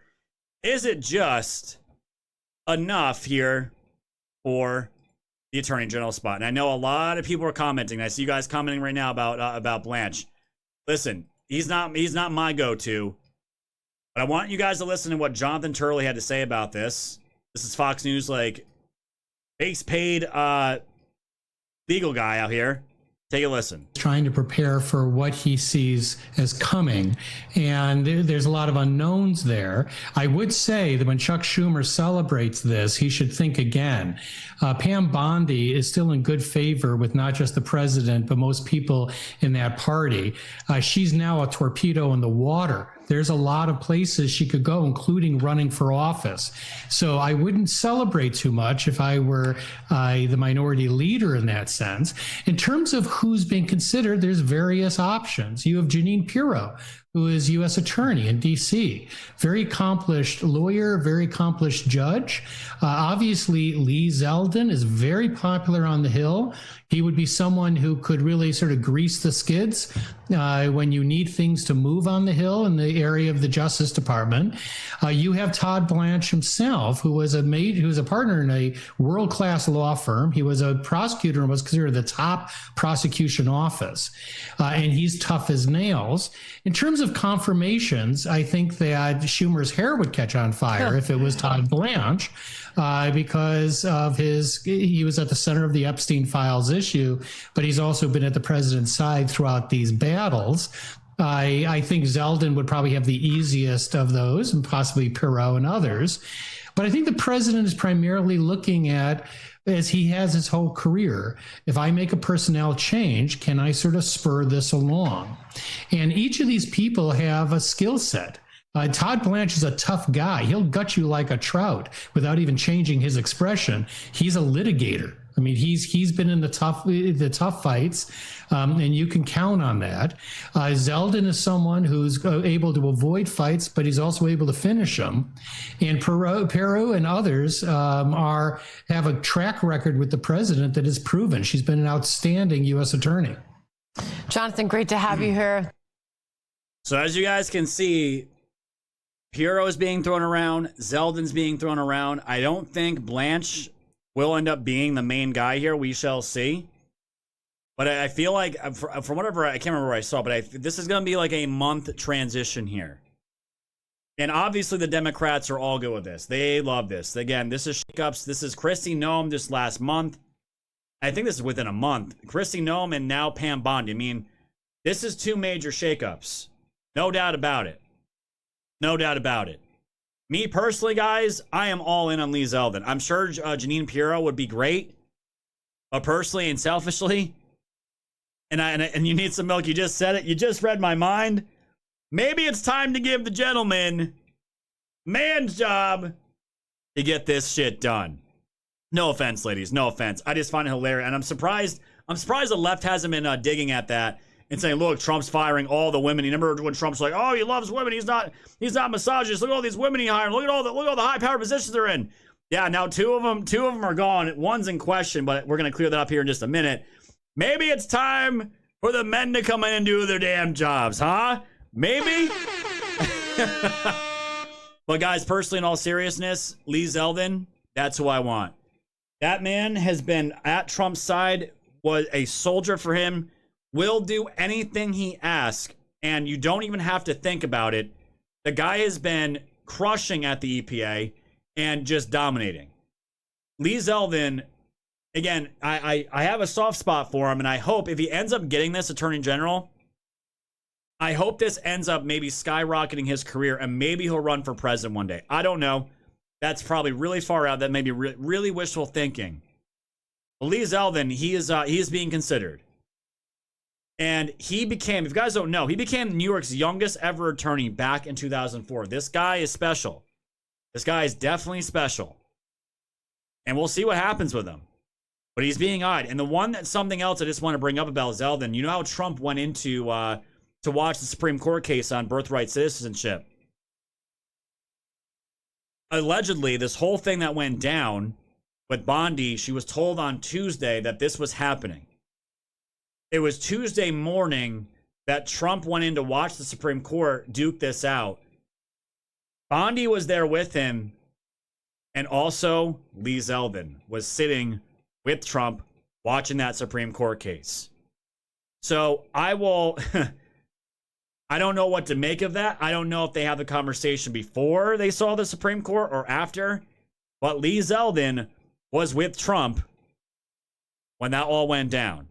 Is it just enough here for the Attorney General spot? And I know a lot of people are commenting. I see you guys commenting right now about Blanche. Listen, he's not my go-to, but I want you guys to listen to what Jonathan Turley had to say about this. This is Fox News, like, base paid legal guy out here. Take a listen. Trying to prepare for what he sees as coming. And there's a lot of unknowns there. I would say that when Chuck Schumer celebrates this, he should think again. Pam Bondi is still in good favor with not just the president, but most people in that party. She's now a torpedo in the water. There's a lot of places she could go, including running for office. So I wouldn't celebrate too much if I were the minority leader in that sense. In terms of who's being considered, there's various options. You have Jeanine Pirro, who is U.S. Attorney in D.C., very accomplished lawyer, very accomplished judge. Obviously, Lee Zeldin is very popular on the Hill. He would be someone who could really sort of grease the skids when you need things to move on the Hill in the area of the Justice Department. You have Todd Blanche himself, who was a partner in a world-class law firm. He was a prosecutor and was considered the top prosecution office, and he's tough as nails. In terms of confirmations, I think that Schumer's hair would catch on fire if it was Todd Blanche, because of he was at the center of the Epstein files issue, but he's also been at the president's side throughout these battles. I think Zeldin would probably have the easiest of those, and possibly Pirro and others. But I think the president is primarily looking at as he has his whole career. If I make a personnel change, can I sort of spur this along? And each of these people have a skill set. Todd Blanche is a tough guy. He'll gut you like a trout without even changing his expression. He's a litigator. I mean, he's been in the tough fights, and you can count on that. Zeldin is someone who's able to avoid fights, but he's also able to finish them. And Peru and others have a track record with the president that is proven. She's been an outstanding U.S. attorney. Jonathan, great to have you here. So as you guys can see, Pirro is being thrown around. Zeldin's being thrown around. I don't think Blanche will end up being the main guy here. We shall see. But I feel like, from whatever, I can't remember where I saw, but this is going to be like a month transition here. And obviously the Democrats are all good with this. They love this. Again, this is shakeups. This is Kristi Noem this last month. I think this is within a month. Kristi Noem and now Pam Bondi. I mean, this is two major shakeups. No doubt about it. No doubt about it. Me personally, guys, I am all in on Lee Zeldin. I'm sure Jeanine Pirro would be great. But personally and selfishly, and you need some milk, you just said it, you just read my mind. Maybe it's time to give the gentleman man's job to get this shit done. No offense, ladies, no offense. I just find it hilarious, and I'm surprised the left hasn't been digging at that and saying, look, Trump's firing all the women. You remember when Trump's like, oh, he loves women. He's not misogynist. Look at all these women he hired. Look at all the high power positions they're in. Yeah, now two of them are gone. One's in question, but we're going to clear that up here in just a minute. Maybe it's time for the men to come in and do their damn jobs, huh? Maybe? But guys, personally, in all seriousness, Lee Zeldin, that's who I want. That man has been at Trump's side, was a soldier for him, will do anything he asks, and you don't even have to think about it. The guy has been crushing at the EPA and just dominating. Lee Zeldin, again, I have a soft spot for him, and I hope if he ends up getting this Attorney General, I hope this ends up maybe skyrocketing his career, and maybe he'll run for president one day. I don't know. That's probably really far out. That may be really wishful thinking. But Lee Zeldin, he is being considered. And he became, if you guys don't know, he became New York's youngest ever attorney back in 2004. This guy is special. This guy is definitely special. And we'll see what happens with him. But he's being eyed. And something else I just want to bring up about Zeldin. You know how Trump went into to watch the Supreme Court case on birthright citizenship? Allegedly, this whole thing that went down with Bondi, she was told on Tuesday that this was happening. It was Tuesday morning that Trump went in to watch the Supreme Court duke this out. Bondi was there with him, and also Lee Zeldin was sitting with Trump watching that Supreme Court case. So I don't know what to make of that. I don't know if they had the conversation before they saw the Supreme Court or after, but Lee Zeldin was with Trump when that all went down.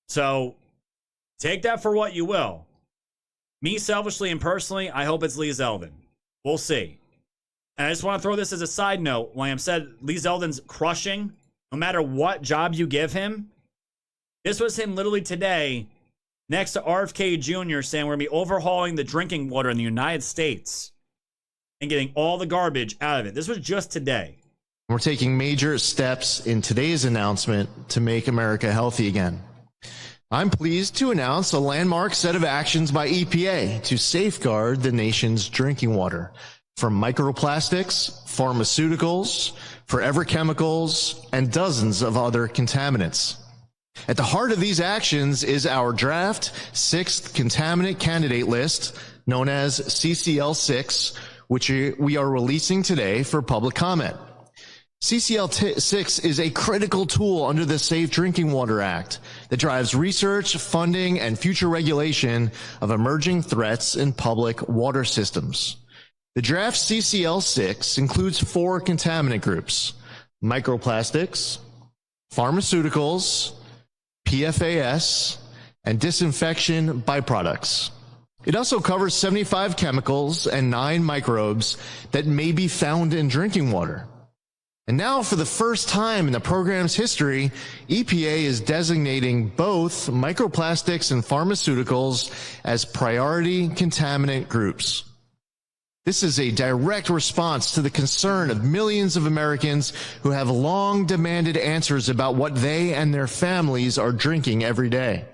So take that for what you will. Me, selfishly and personally, I hope it's Lee Zeldin. We'll see. And I just want to throw this as a side note. William said Lee Zeldin's crushing no matter what job you give him. This was him literally today next to RFK Jr. saying we're going to be overhauling the drinking water in the United States and getting all the garbage out of it. This was just today. We're taking major steps in today's announcement to make America healthy again. I'm pleased to announce a landmark set of actions by EPA to safeguard the nation's drinking water from microplastics, pharmaceuticals, forever chemicals, and dozens of other contaminants. At the heart of these actions is our draft 6th contaminant candidate list, known as CCL6, which we are releasing today for public comment. CCL6 is a critical tool under the Safe Drinking Water Act that drives research, funding, and future regulation of emerging threats in public water systems. The draft CCL6 includes 4 contaminant groups: microplastics, pharmaceuticals, PFAS, and disinfection byproducts. It also covers 75 chemicals and 9 microbes that may be found in drinking water. And now, for the first time in the program's history, EPA is designating both microplastics and pharmaceuticals as priority contaminant groups. This is a direct response to the concern of millions of Americans who have long demanded answers about what they and their families are drinking every day.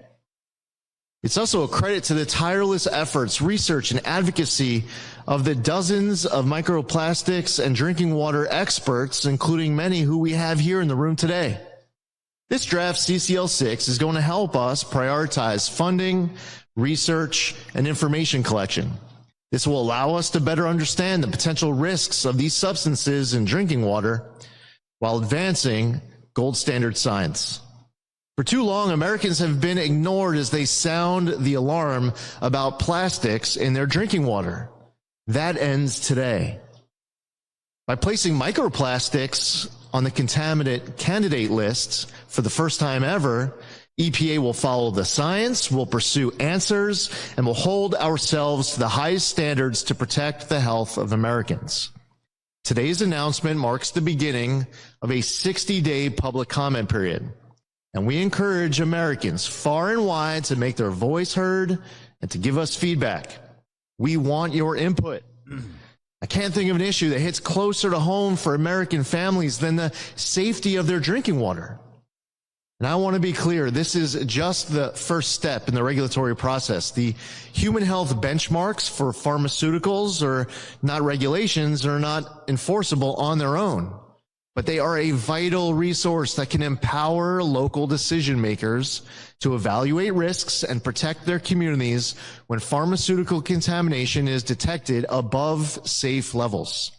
It's also a credit to the tireless efforts, research, and advocacy of the dozens of microplastics and drinking water experts, including many who we have here in the room today. This draft CCL6 is going to help us prioritize funding, research, and information collection. This will allow us to better understand the potential risks of these substances in drinking water while advancing gold standard science. For too long, Americans have been ignored as they sound the alarm about plastics in their drinking water. That ends today. By placing microplastics on the contaminant candidate lists for the first time ever, EPA will follow the science, will pursue answers, and will hold ourselves to the highest standards to protect the health of Americans. Today's announcement marks the beginning of a 60-day public comment period. And we encourage Americans far and wide to make their voice heard and to give us feedback. We want your input. I can't think of an issue that hits closer to home for American families than the safety of their drinking water. And I want to be clear, this is just the first step in the regulatory process. The human health benchmarks for pharmaceuticals are not regulations, are not enforceable on their own. But they are a vital resource that can empower local decision makers to evaluate risks and protect their communities when pharmaceutical contamination is detected above safe levels.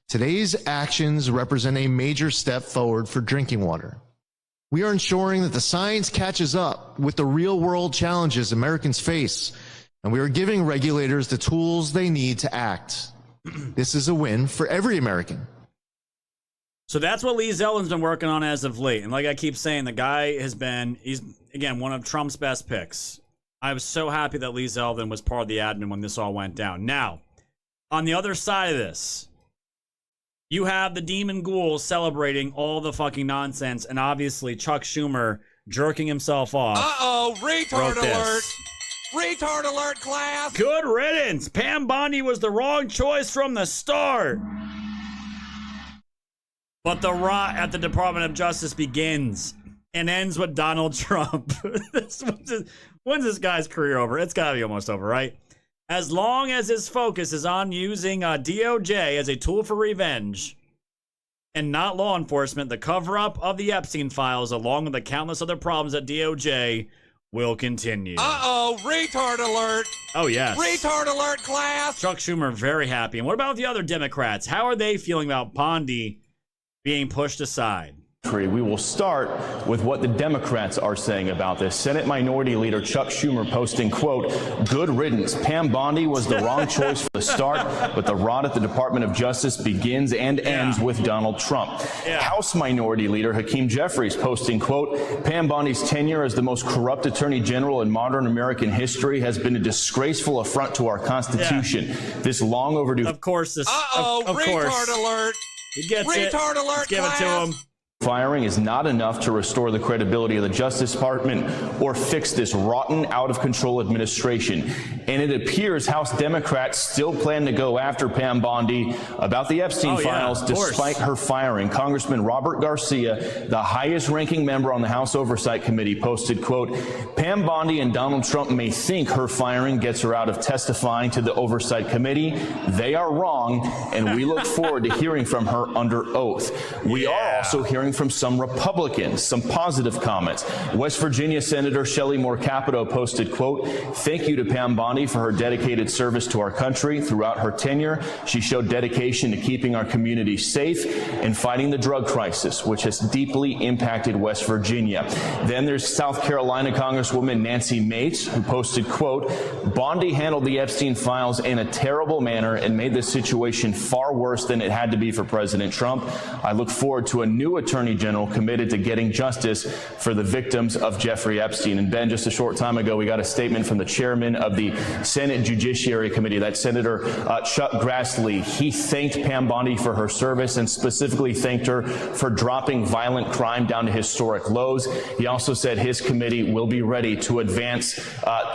Today's actions represent a major step forward for drinking water. We are ensuring that the science catches up with the real-world challenges Americans face, and we are giving regulators the tools they need to act. This is a win for every American. So that's what Lee Zeldin's been working on as of late. And like I keep saying, the guy he's, again, one of Trump's best picks. I was so happy that Lee Zeldin was part of the admin when this all went down. Now, on the other side of this, you have the demon ghouls celebrating all the fucking nonsense, and obviously Chuck Schumer jerking himself off. Uh-oh, retard alert. Retard alert, class. Good riddance. Pam Bondi was the wrong choice from the start. But the rot at the Department of Justice begins and ends with Donald Trump. When's this guy's career over? It's got to be almost over, right? As long as his focus is on using DOJ as a tool for revenge and not law enforcement, the cover-up of the Epstein files, along with the countless other problems at DOJ, will continue. Uh-oh, retard alert. Oh, yes. Retard alert, class. Chuck Schumer, very happy. And what about the other Democrats? How are they feeling about Bondi being pushed aside? We will start with what the Democrats are saying about this. Senate Minority Leader Chuck Schumer posting, quote, "Good riddance. Pam Bondi was the wrong choice for the start, but the rot at the Department of Justice begins and ends with Donald Trump." House Minority Leader Hakeem Jeffries posting, quote, "Pam Bondi's tenure as the most corrupt attorney general in modern American history has been a disgraceful affront to our Constitution. This long overdue..." Of course, this. Uh-oh, of retard course. alert. He gets retard alert, Let's give class. it to him. Firing is not enough to restore the credibility of the Justice Department or fix this rotten, out-of-control administration. And it appears House Democrats still plan to go after Pam Bondi about the Epstein files despite her firing. Congressman Robert Garcia, the highest-ranking member on the House Oversight Committee, posted, quote, "Pam Bondi and Donald Trump may think her firing gets her out of testifying to the Oversight Committee. They are wrong, and we look forward to hearing from her under oath." We are also hearing from some Republicans, some positive comments. West Virginia Senator Shelley Moore Capito posted, quote, "Thank you to Pam Bondi for her dedicated service to our country throughout her tenure. She showed dedication to keeping our community safe and fighting the drug crisis, which has deeply impacted West Virginia." Then there's South Carolina Congresswoman Nancy Mace, who posted, quote, "Bondi handled the Epstein files in a terrible manner and made the situation far worse than it had to be for President Trump. I look forward to a new attorney Attorney General committed to getting justice for the victims of Jeffrey Epstein. And Ben, just a short time ago, we got a statement from the chairman of the Senate Judiciary Committee, that's Senator Chuck Grassley. He thanked Pam Bondi for her service and specifically thanked her for dropping violent crime down to historic lows. He also said his committee will be ready to advance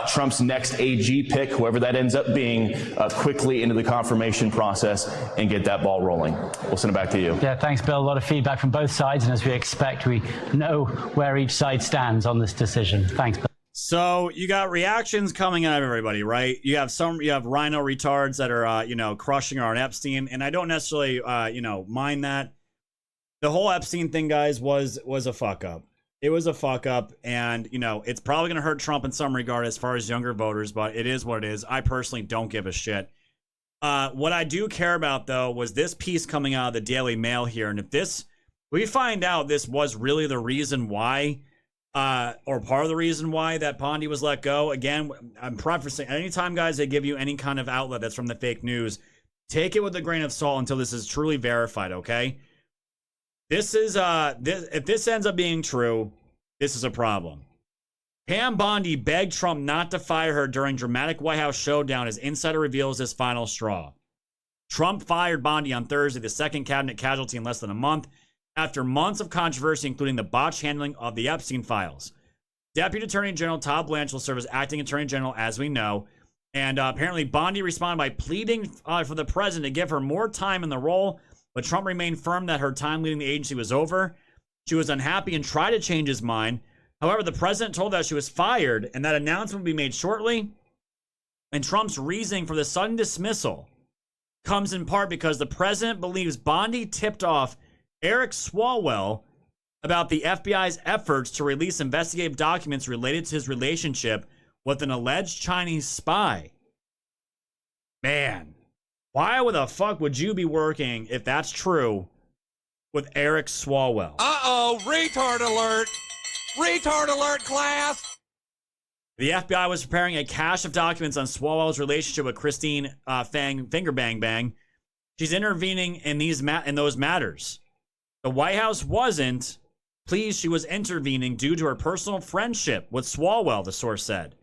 Trump's next AG pick, whoever that ends up being, quickly into the confirmation process and get that ball rolling. We'll send it back to you. Yeah, thanks, Bill. A lot of feedback from both sides, and as we expect, we know where each side stands on this decision. Thanks, Bill. So you got reactions coming out of everybody, right? You have rhino retards that are, crushing on Epstein, and I don't necessarily, mind that. The whole Epstein thing, guys, was a fuck up. It was a fuck up, and, it's probably going to hurt Trump in some regard as far as younger voters, but it is what it is. I personally don't give a shit. What I do care about, though, was this piece coming out of the Daily Mail here, and if we find out this was really the reason why, or part of the reason why that Bondi was let go. Again, I'm prefacing, anytime, guys, they give you any kind of outlet that's from the fake news, take it with a grain of salt until this is truly verified, okay? This is, if this ends up being true, this is a problem. Pam Bondi begged Trump not to fire her during dramatic White House showdown as insider reveals his final straw. Trump fired Bondi on Thursday, the second cabinet casualty in less than a month, after months of controversy, including the botched handling of the Epstein files. Deputy Attorney General Todd Blanche will serve as acting Attorney General, as we know. And apparently Bondi responded by pleading for the president to give her more time in the role, but Trump remained firm that her time leading the agency was over. She was unhappy and tried to change his mind. However, the president told her that she was fired, and that announcement would be made shortly. And Trump's reasoning for the sudden dismissal comes in part because the president believes Bondi tipped off Eric Swalwell about the FBI's efforts to release investigative documents related to his relationship with an alleged Chinese spy. Man, why the fuck would you be working, if that's true, with Eric Swalwell? Uh-oh, retard alert! Retard alert, class! The FBI was preparing a cache of documents on Swalwell's relationship with Christine Fang Finger Bang Bang. She's intervening in those matters. The White House wasn't pleased she was intervening due to her personal friendship with Swalwell, the source said.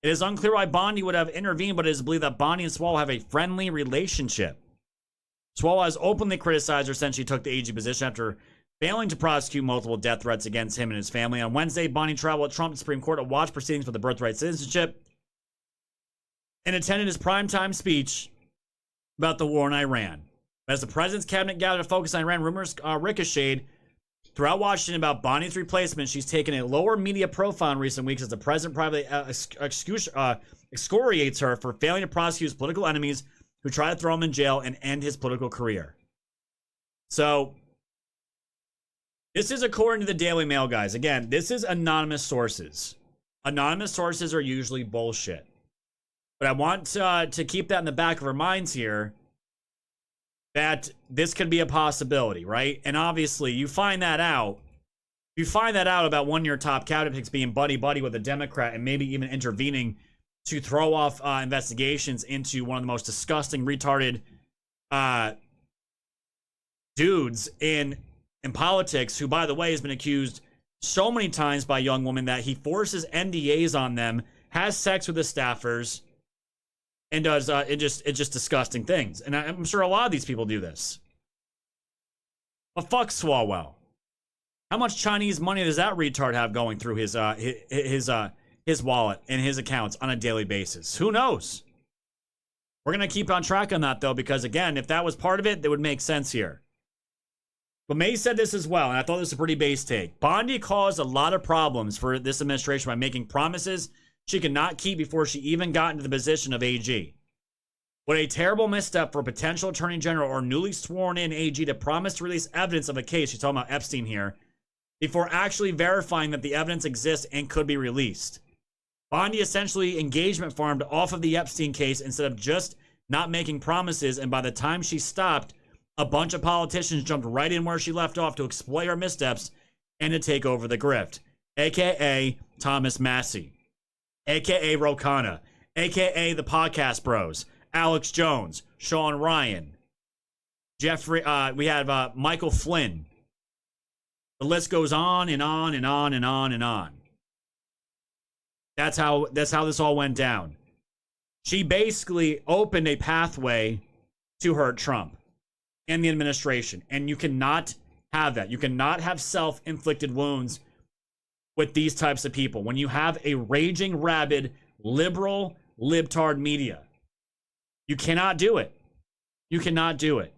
It is unclear why Bondi would have intervened, but it is believed that Bondi and Swalwell have a friendly relationship. Swalwell has openly criticized her since she took the AG position after failing to prosecute multiple death threats against him and his family. On Wednesday, Bondi traveled to Trump's Supreme Court to watch proceedings for the birthright citizenship and attended his primetime speech about the war in Iran. As the president's cabinet gathered to focus on Iran, rumors ricocheted throughout Washington about Bondi's replacement. She's taken a lower media profile in recent weeks as the president privately excoriates her for failing to prosecute his political enemies who try to throw him in jail and end his political career. So, this is according to the Daily Mail, guys. Again, this is anonymous sources. Anonymous sources are usually bullshit. But I want to keep that in the back of our minds here, that this could be a possibility, right? And obviously, you find that out about one of your top cabinet picks being buddy-buddy with a Democrat and maybe even intervening to throw off investigations into one of the most disgusting, retarded dudes in politics, who, by the way, has been accused so many times by young women that he forces NDAs on them, has sex with his staffers, and does it's just disgusting things. And I'm sure a lot of these people do this. But fuck Swalwell. How much Chinese money does that retard have going through his wallet and his accounts on a daily basis? Who knows? We're gonna keep on track on that, though, because again, if that was part of it, that would make sense here. But May said this as well, and I thought this was a pretty base take. Bondi caused a lot of problems for this administration by making promises she could not keep before she even got into the position of AG. What a terrible misstep for a potential attorney general or newly sworn in AG to promise to release evidence of a case, she's talking about Epstein here, before actually verifying that the evidence exists and could be released. Bondi essentially engagement farmed off of the Epstein case instead of just not making promises, and by the time she stopped, a bunch of politicians jumped right in where she left off to exploit her missteps and to take over the grift, a.k.a. Thomas Massey, a.k.a. Rokana, a.k.a. the Podcast Bros, Alex Jones, Sean Ryan, Jeffrey, we have Michael Flynn, The list goes on and on and on and on and on. That's how this all went down. She basically opened a pathway to hurt Trump and the administration. And you cannot have that. You cannot have self-inflicted wounds with these types of people. When you have a raging, rabid, liberal, libtard media, you cannot do it. You cannot do it.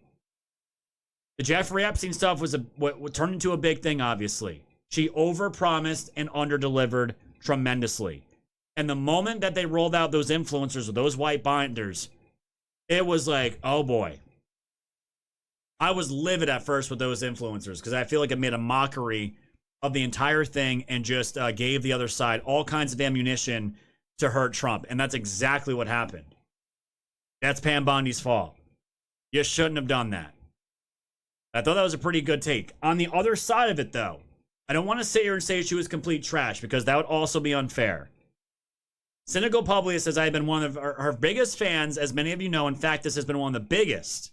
The Jeffrey Epstein stuff was what turned into a big thing, obviously. She overpromised and underdelivered tremendously. And the moment that they rolled out those influencers or those white binders, it was like, oh boy. I was livid at first with those influencers because I feel like it made a mockery of the entire thing and just gave the other side all kinds of ammunition to hurt Trump. And that's exactly what happened. That's Pam Bondi's fault. You shouldn't have done that. I thought that was a pretty good take. On the other side of it, though, I don't want to sit here and say she was complete trash because that would also be unfair. Cynical Publius says, I have been one of her biggest fans, as many of you know. In fact, this has been one of the biggest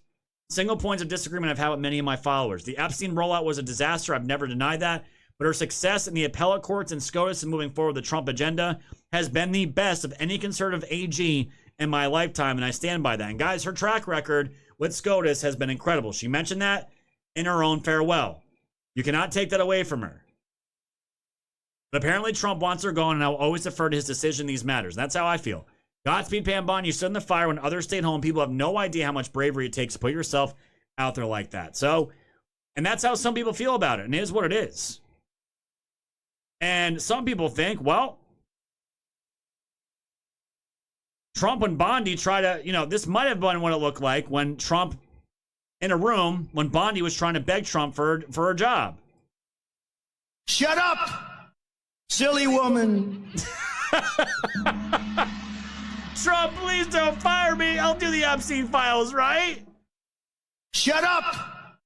single points of disagreement I've had with many of my followers. The Epstein rollout was a disaster. I've never denied that. But her success in the appellate courts and SCOTUS and moving forward the Trump agenda has been the best of any conservative AG in my lifetime, and I stand by that. And guys, her track record with SCOTUS has been incredible. She mentioned that in her own farewell. You cannot take that away from her. But apparently Trump wants her gone, and I will always defer to his decision in these matters. That's how I feel. Godspeed, Pam Bondi. You stood in the fire when others stayed home. People have no idea how much bravery it takes to put yourself out there like that. So, and that's how some people feel about it, and it is what it is. And some people think, well, Trump and Bondi try to, this might have been what it looked like when Trump in a room, when Bondi was trying to beg Trump for a job. Shut up, silly woman. Trump, please don't fire me. I'll do the Epstein files, right? Shut up,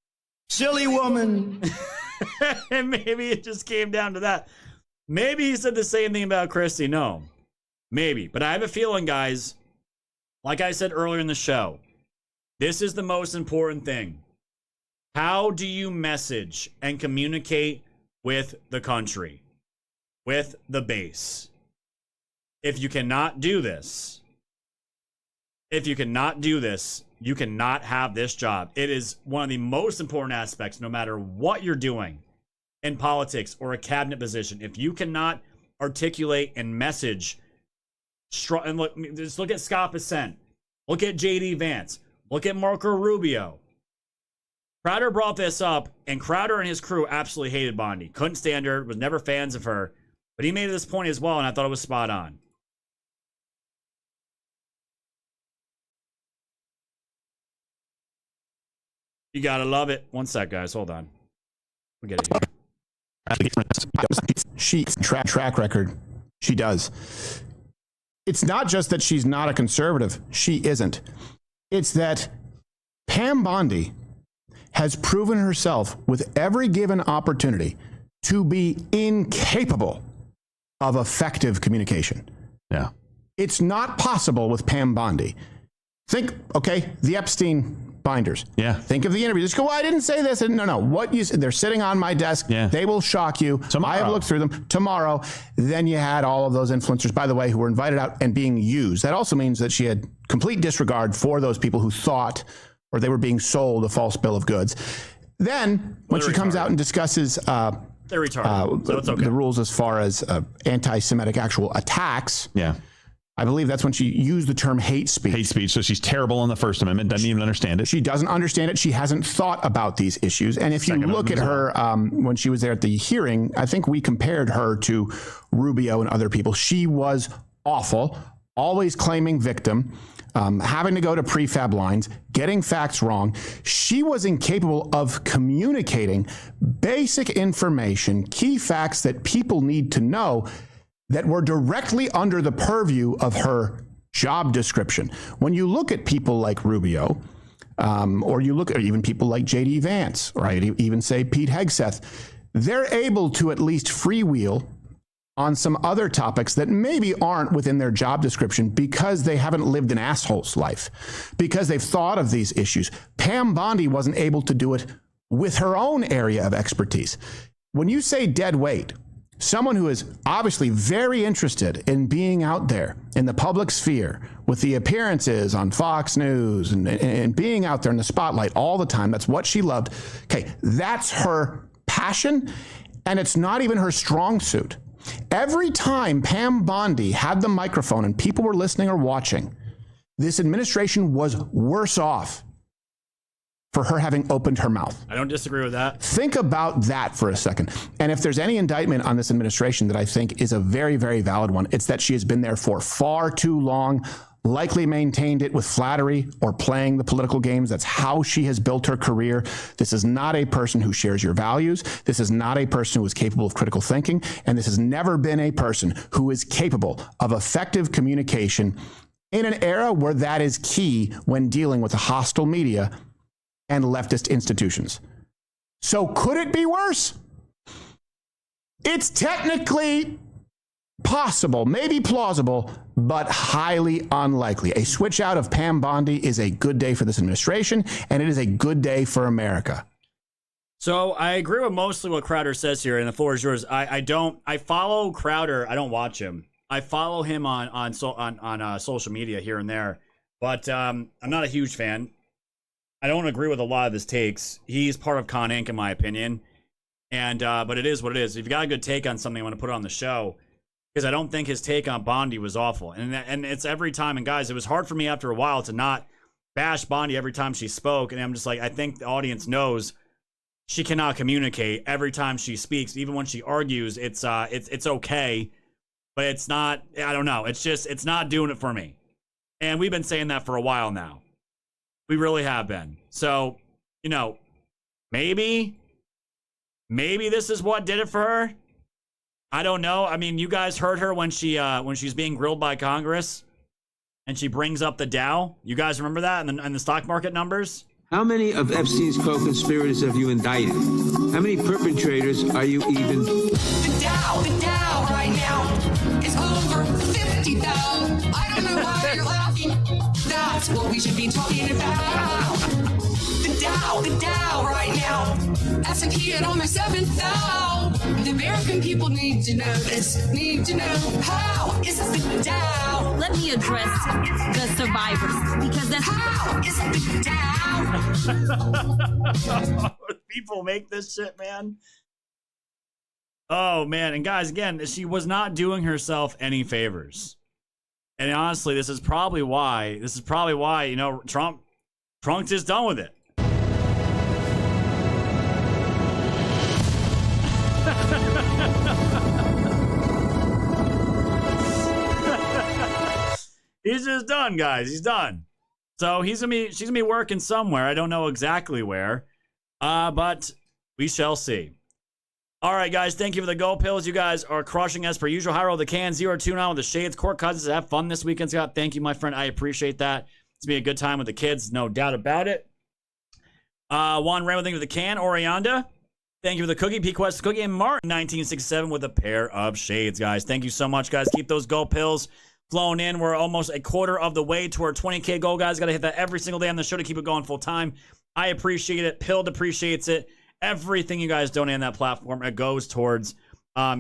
silly woman. And maybe it just came down to that. Maybe he said the same thing about Christie. No, maybe. But I have a feeling, guys, like I said earlier in the show, this is the most important thing. How do you message and communicate with the country, with the base? If you cannot do this, you cannot have this job. It is one of the most important aspects, no matter what you're doing in politics or a cabinet position. If you cannot articulate and message, and look, just look at Scott Bessent, look at J.D. Vance, look at Marco Rubio. Crowder brought this up, and Crowder and his crew absolutely hated Bondi. Couldn't stand her, was never fans of her. But he made this point as well, and I thought it was spot on. You gotta love it. One sec, guys. Hold on. We'll get it here. She's track record. She does. It's not just that she's not a conservative. She isn't. It's that Pam Bondi has proven herself with every given opportunity to be incapable of effective communication. Yeah. It's not possible with Pam Bondi. Think, okay, the Epstein binders. Yeah. Think of the interview. Just go, well, I didn't say this. No. What you said, they're sitting on my desk. Yeah. They will shock you. Tomorrow. I have looked through them. Tomorrow. Then you had all of those influencers, by the way, who were invited out and being used. That also means that she had complete disregard for those people who thought or they were being sold a false bill of goods. Then when she comes out and discusses They're retarded, so it's okay. the rules as far as anti-Semitic actual attacks. Yeah. I believe that's when she used the term hate speech. Hate speech. So she's terrible on the First Amendment, doesn't even understand it. She doesn't understand it. She hasn't thought about these issues. And if you look at her when she was there at the hearing, I think we compared her to Rubio and other people. She was awful, always claiming victim, having to go to prefab lines, getting facts wrong. She was incapable of communicating basic information, key facts that people need to know that were directly under the purview of her job description. When you look at people like Rubio, or you look at even people like J.D. Vance, or I'd even say Pete Hegseth, they're able to at least freewheel on some other topics that maybe aren't within their job description because they haven't lived an asshole's life, because they've thought of these issues. Pam Bondi wasn't able to do it with her own area of expertise. when you say dead weight, someone who is obviously very interested in being out there in the public sphere with the appearances on Fox News and being out there in the spotlight all the time, that's what she loved. Okay, that's her passion, and it's not even her strong suit. Every time Pam Bondi had the microphone and people were listening or watching, this administration was worse off for her having opened her mouth. I don't disagree with that. Think about that for a second. And if there's any indictment on this administration that I think is a very, very valid one, it's that she has been there for far too long, likely maintained it with flattery or playing the political games. That's how she has built her career. This is not a person who shares your values. This is not a person who is capable of critical thinking. And this has never been a person who is capable of effective communication in an era where that is key when dealing with a hostile media and leftist institutions. So could it be worse? It's technically possible, maybe plausible, but highly unlikely. A switch out of Pam Bondi is a good day for this administration, and it is a good day for America. So I agree with mostly what Crowder says here, and the floor is yours. I follow Crowder. I don't watch him. I follow him on social media here and there, but I'm not a huge fan. I don't agree with a lot of his takes. He's part of Con Inc. in my opinion, and but it is what it is. If you got a good take on something, I want to put it on the show, because I don't think his take on Bondi was awful. And it's every time. And guys, it was hard for me after a while to not bash Bondi every time she spoke. And I'm just like, I think the audience knows she cannot communicate every time she speaks. Even when she argues, it's okay, but it's not. I don't know. It's not doing it for me. And we've been saying that for a while now. We really have been. So, maybe this is what did it for her. I don't know. I mean, you guys heard her when she's being grilled by Congress, and she brings up the Dow. You guys remember that and the stock market numbers? How many of Epstein's co-conspirators have you indicted? How many perpetrators are you even? The Dow right now is over 50,000. I don't know why you're laughing. That's what we should be talking about. The Dow right now. S&P at almost 7,000. The American people need to know this. Need to know how is the Dow. Let me address the survivors, because that's how is the Dow. People make this shit, man. Oh man, and guys, again, she was not doing herself any favors. And honestly, this is probably why, Trump's just done with it. He's just done, guys. He's done. So she's gonna be working somewhere. I don't know exactly where, but we shall see. All right, guys. Thank you for the gold pills. You guys are crushing as per usual. High roll the can 029 with the shades. Court Cousins, have fun this weekend, Scott. Thank you, my friend. I appreciate that. It's gonna be a good time with the kids, no doubt about it. Juan Raymond, thank you for the can. Orianda, thank you for the cookie. P-Quest cookie. And Martin 1967 with a pair of shades, guys. Thank you so much, guys. Keep those gold pills flowing in. We're almost a quarter of the way to our 20K goal, guys. Got to hit that every single day on the show to keep it going full time. I appreciate it. Pilled appreciates it. Everything you guys donate on that platform, it goes towards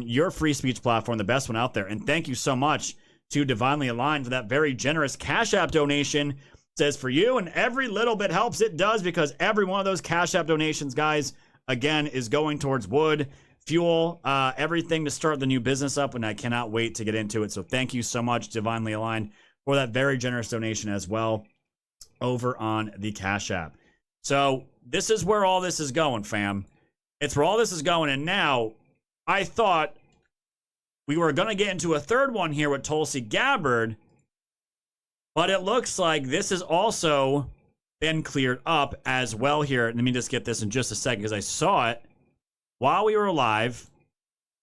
your free speech platform, the best one out there. And thank you so much to Divinely Aligned for that very generous Cash App donation. It says for you, and every little bit helps. It does, because every one of those Cash App donations, guys, again, is going towards wood, fuel, everything to start the new business up, and I cannot wait to get into it. So thank you so much, Divinely Aligned, for that very generous donation as well over on the Cash App. So this is where all this is going, fam. It's where all this is going. And now I thought we were going to get into a third one here with Tulsi Gabbard, but it looks like this has also been cleared up as well here. Let me just get this in just a second, because I saw it while we were live.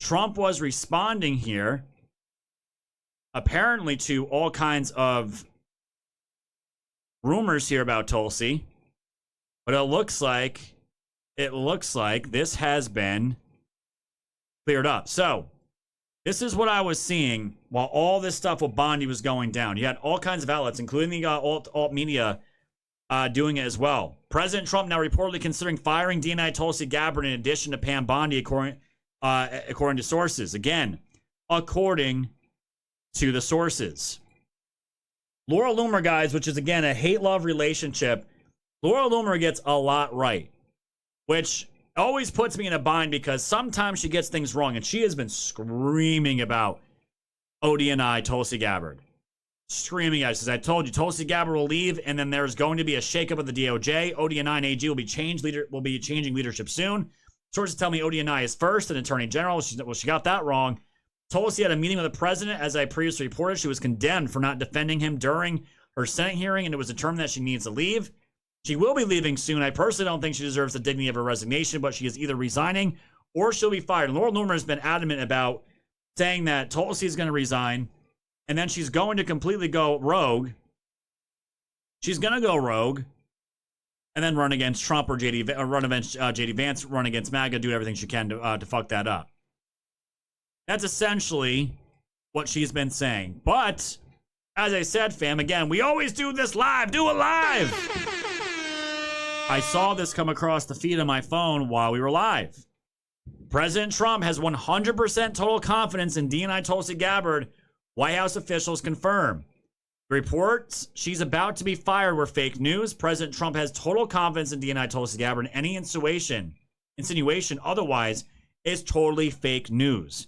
Trump was responding here, apparently, to all kinds of rumors here about Tulsi. But it looks like this has been cleared up. So this is what I was seeing while all this stuff with Bondi was going down. You had all kinds of outlets, including the alt media, doing it as well. President Trump now reportedly considering firing DNI Tulsi Gabbard in addition to Pam Bondi, according according to sources. Again, according to the sources. Laura Loomer, guys, which is, again, a hate-love relationship. Laura Loomer gets a lot right, which always puts me in a bind because sometimes she gets things wrong, and she has been screaming about ODNI, Tulsi Gabbard. Screaming at us. As I told you, Tulsi Gabbard will leave, and then there's going to be a shakeup of the DOJ. ODNI and AG will be changing leadership soon. Sources tell me ODNI is first, and Attorney General. She got that wrong. Tulsi had a meeting with the president. As I previously reported, she was condemned for not defending him during her Senate hearing, and it was determined that she needs to leave. She will be leaving soon. I personally don't think she deserves the dignity of her resignation, but she is either resigning or she'll be fired. And Laura Loomer has been adamant about saying that Tulsi is going to resign, and then she's going to completely go rogue. She's going to go rogue, and then run against Trump or run against JD Vance, run against MAGA, do everything she can to fuck that up. That's essentially what she's been saying. But, as I said, fam, again, we always do this live. Do it live! I saw this come across the feed on my phone while we were live. President Trump has 100% total confidence in DNI Tulsi Gabbard, White House officials confirm. Reports she's about to be fired were fake news. President Trump has total confidence in DNI Tulsi Gabbard, and any insinuation otherwise is totally fake news.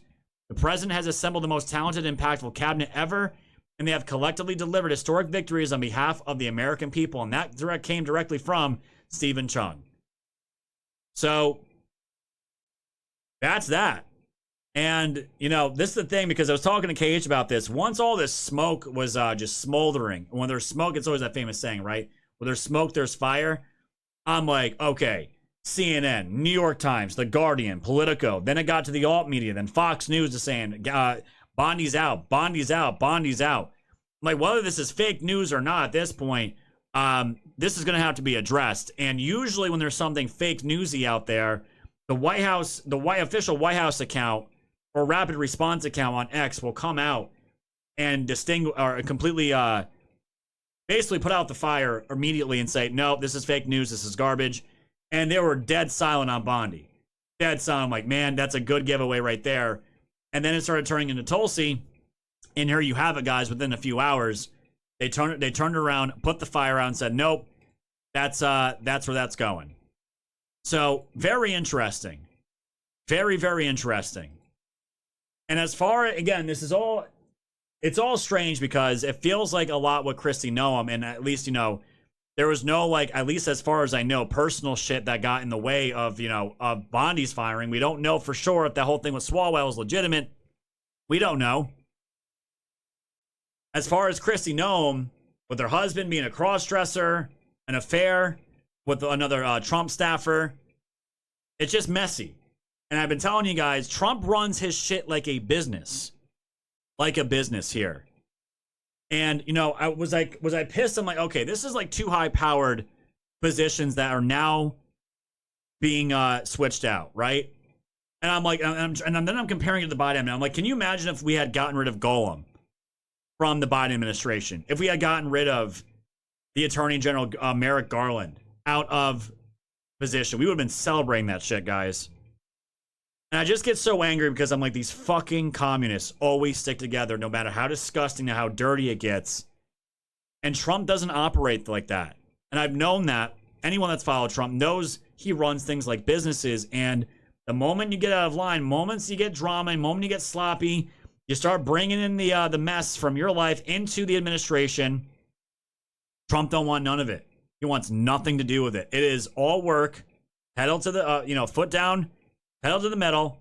The president has assembled the most talented, impactful cabinet ever, and they have collectively delivered historic victories on behalf of the American people, and that came directly from Stephen Chung. So, that's that. And, you know, this is the thing, because I was talking to KH about this. Once all this smoke was just smoldering, when there's smoke, it's always that famous saying, right? When there's smoke, there's fire. I'm like, okay, CNN, New York Times, The Guardian, Politico. Then it got to the alt media. Then Fox News is saying, Bondi's out, Bondi's out, Bondi's out. Like, whether this is fake news or not at this point, this is going to have to be addressed. And usually when there's something fake newsy out there, the official White House account or rapid response account on X will come out and completely basically put out the fire immediately and say, no, this is fake news, this is garbage. And they were dead silent on Bondi. Dead silent. I'm like, man, that's a good giveaway right there. And then it started turning into Tulsi. And here you have it, guys, within a few hours. They turned around, put the fire out, and said, nope, that's where that's going. So, very interesting. Very, very interesting. And as far, again, it's all strange because it feels like a lot with Kristi Noem, and at least, you know, there was no, like, at least as far as I know, personal shit that got in the way of, you know, of Bondi's firing. We don't know for sure if the whole thing with Swalwell was legitimate. We don't know. As far as Kristi Noem, with her husband being a cross-dresser, an affair with another Trump staffer, it's just messy. And I've been telling you guys, Trump runs his shit like a business. Like a business here. And, you know, was I pissed? I'm like, okay, this is like two high-powered positions that are now being switched out, right? And I'm like, and then I'm comparing it to the Biden. And I'm like, can you imagine if we had gotten rid of Golem from the Biden administration? If we had gotten rid of the Attorney General Merrick Garland out of position, we would have been celebrating that shit, guys. And I just get so angry because I'm like, these fucking communists always stick together no matter how disgusting and how dirty it gets. And Trump doesn't operate like that. And I've known that. Anyone that's followed Trump knows he runs things like businesses. And the moment you get out of line, moments you get drama, and moment you get sloppy, you start bringing in the mess from your life into the administration. Trump don't want none of it. He wants nothing to do with it. It is all work, pedal to the, foot down, pedal to the metal.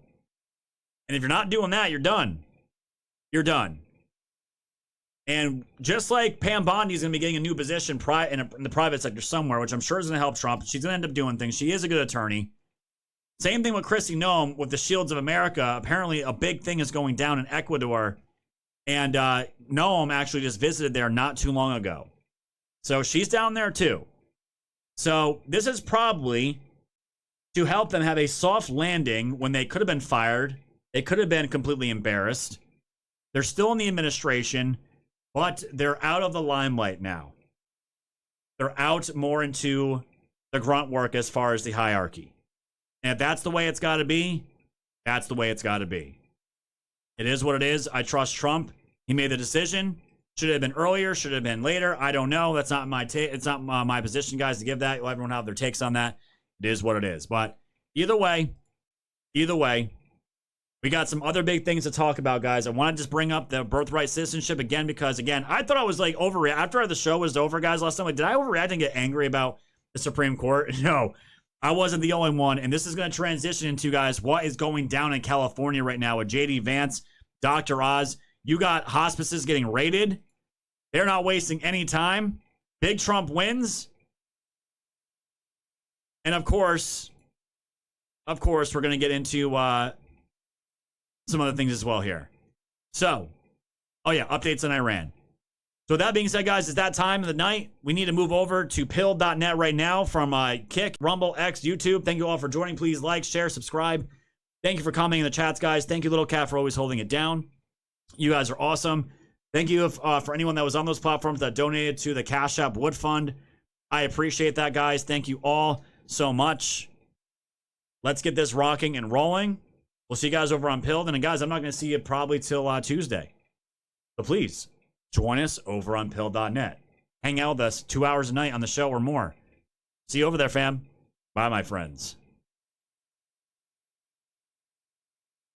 And if you're not doing that, you're done. You're done. And just like Pam Bondi is going to be getting a new position in the private sector somewhere, which I'm sure is going to help Trump. She's going to end up doing things. She is a good attorney. Same thing with Kristi Noem with the Shields of America. Apparently, a big thing is going down in Ecuador. And Noem actually just visited there not too long ago. So she's down there too. So this is probably to help them have a soft landing when they could have been fired. They could have been completely embarrassed. They're still in the administration, but they're out of the limelight now. They're out more into the grunt work as far as the hierarchy. And if that's the way it's got to be, That's the way it's got to be. It is what it is. I trust Trump. He made the decision. Should it have been earlier? Should it have been later? I don't know. That's not my it's not my position, guys, to give that. Everyone have their takes on that. It is what it is. But either way, we got some other big things to talk about, guys. I want to just bring up the birthright citizenship again because, again, I thought I was like overreact after the show was over, guys. Last time, like, did I overreact and get angry about the Supreme Court? No, I wasn't the only one. And this is going to transition into, guys, what is going down in California right now with JD Vance, Dr. Oz. You got hospices getting raided. They're not wasting any time. Big Trump wins. And of course, we're going to get into some other things as well here. So, oh yeah, updates on Iran. So with that being said, guys, it's that time of the night. We need to move over to pill.net right now from Kick, Rumble, X, YouTube. Thank you all for joining. Please like, share, subscribe. Thank you for commenting in the chats, guys. Thank you, Little Cat, for always holding it down. You guys are awesome. Thank you for anyone that was on those platforms that donated to the Cash App Wood Fund. I appreciate that, guys. Thank you all so much. Let's get this rocking and rolling. We'll see you guys over on Pilled. And guys, I'm not going to see you probably till Tuesday. But please, join us over on Pill.net. Hang out with us 2 hours a night on the show or more. See you over there, fam. Bye, my friends.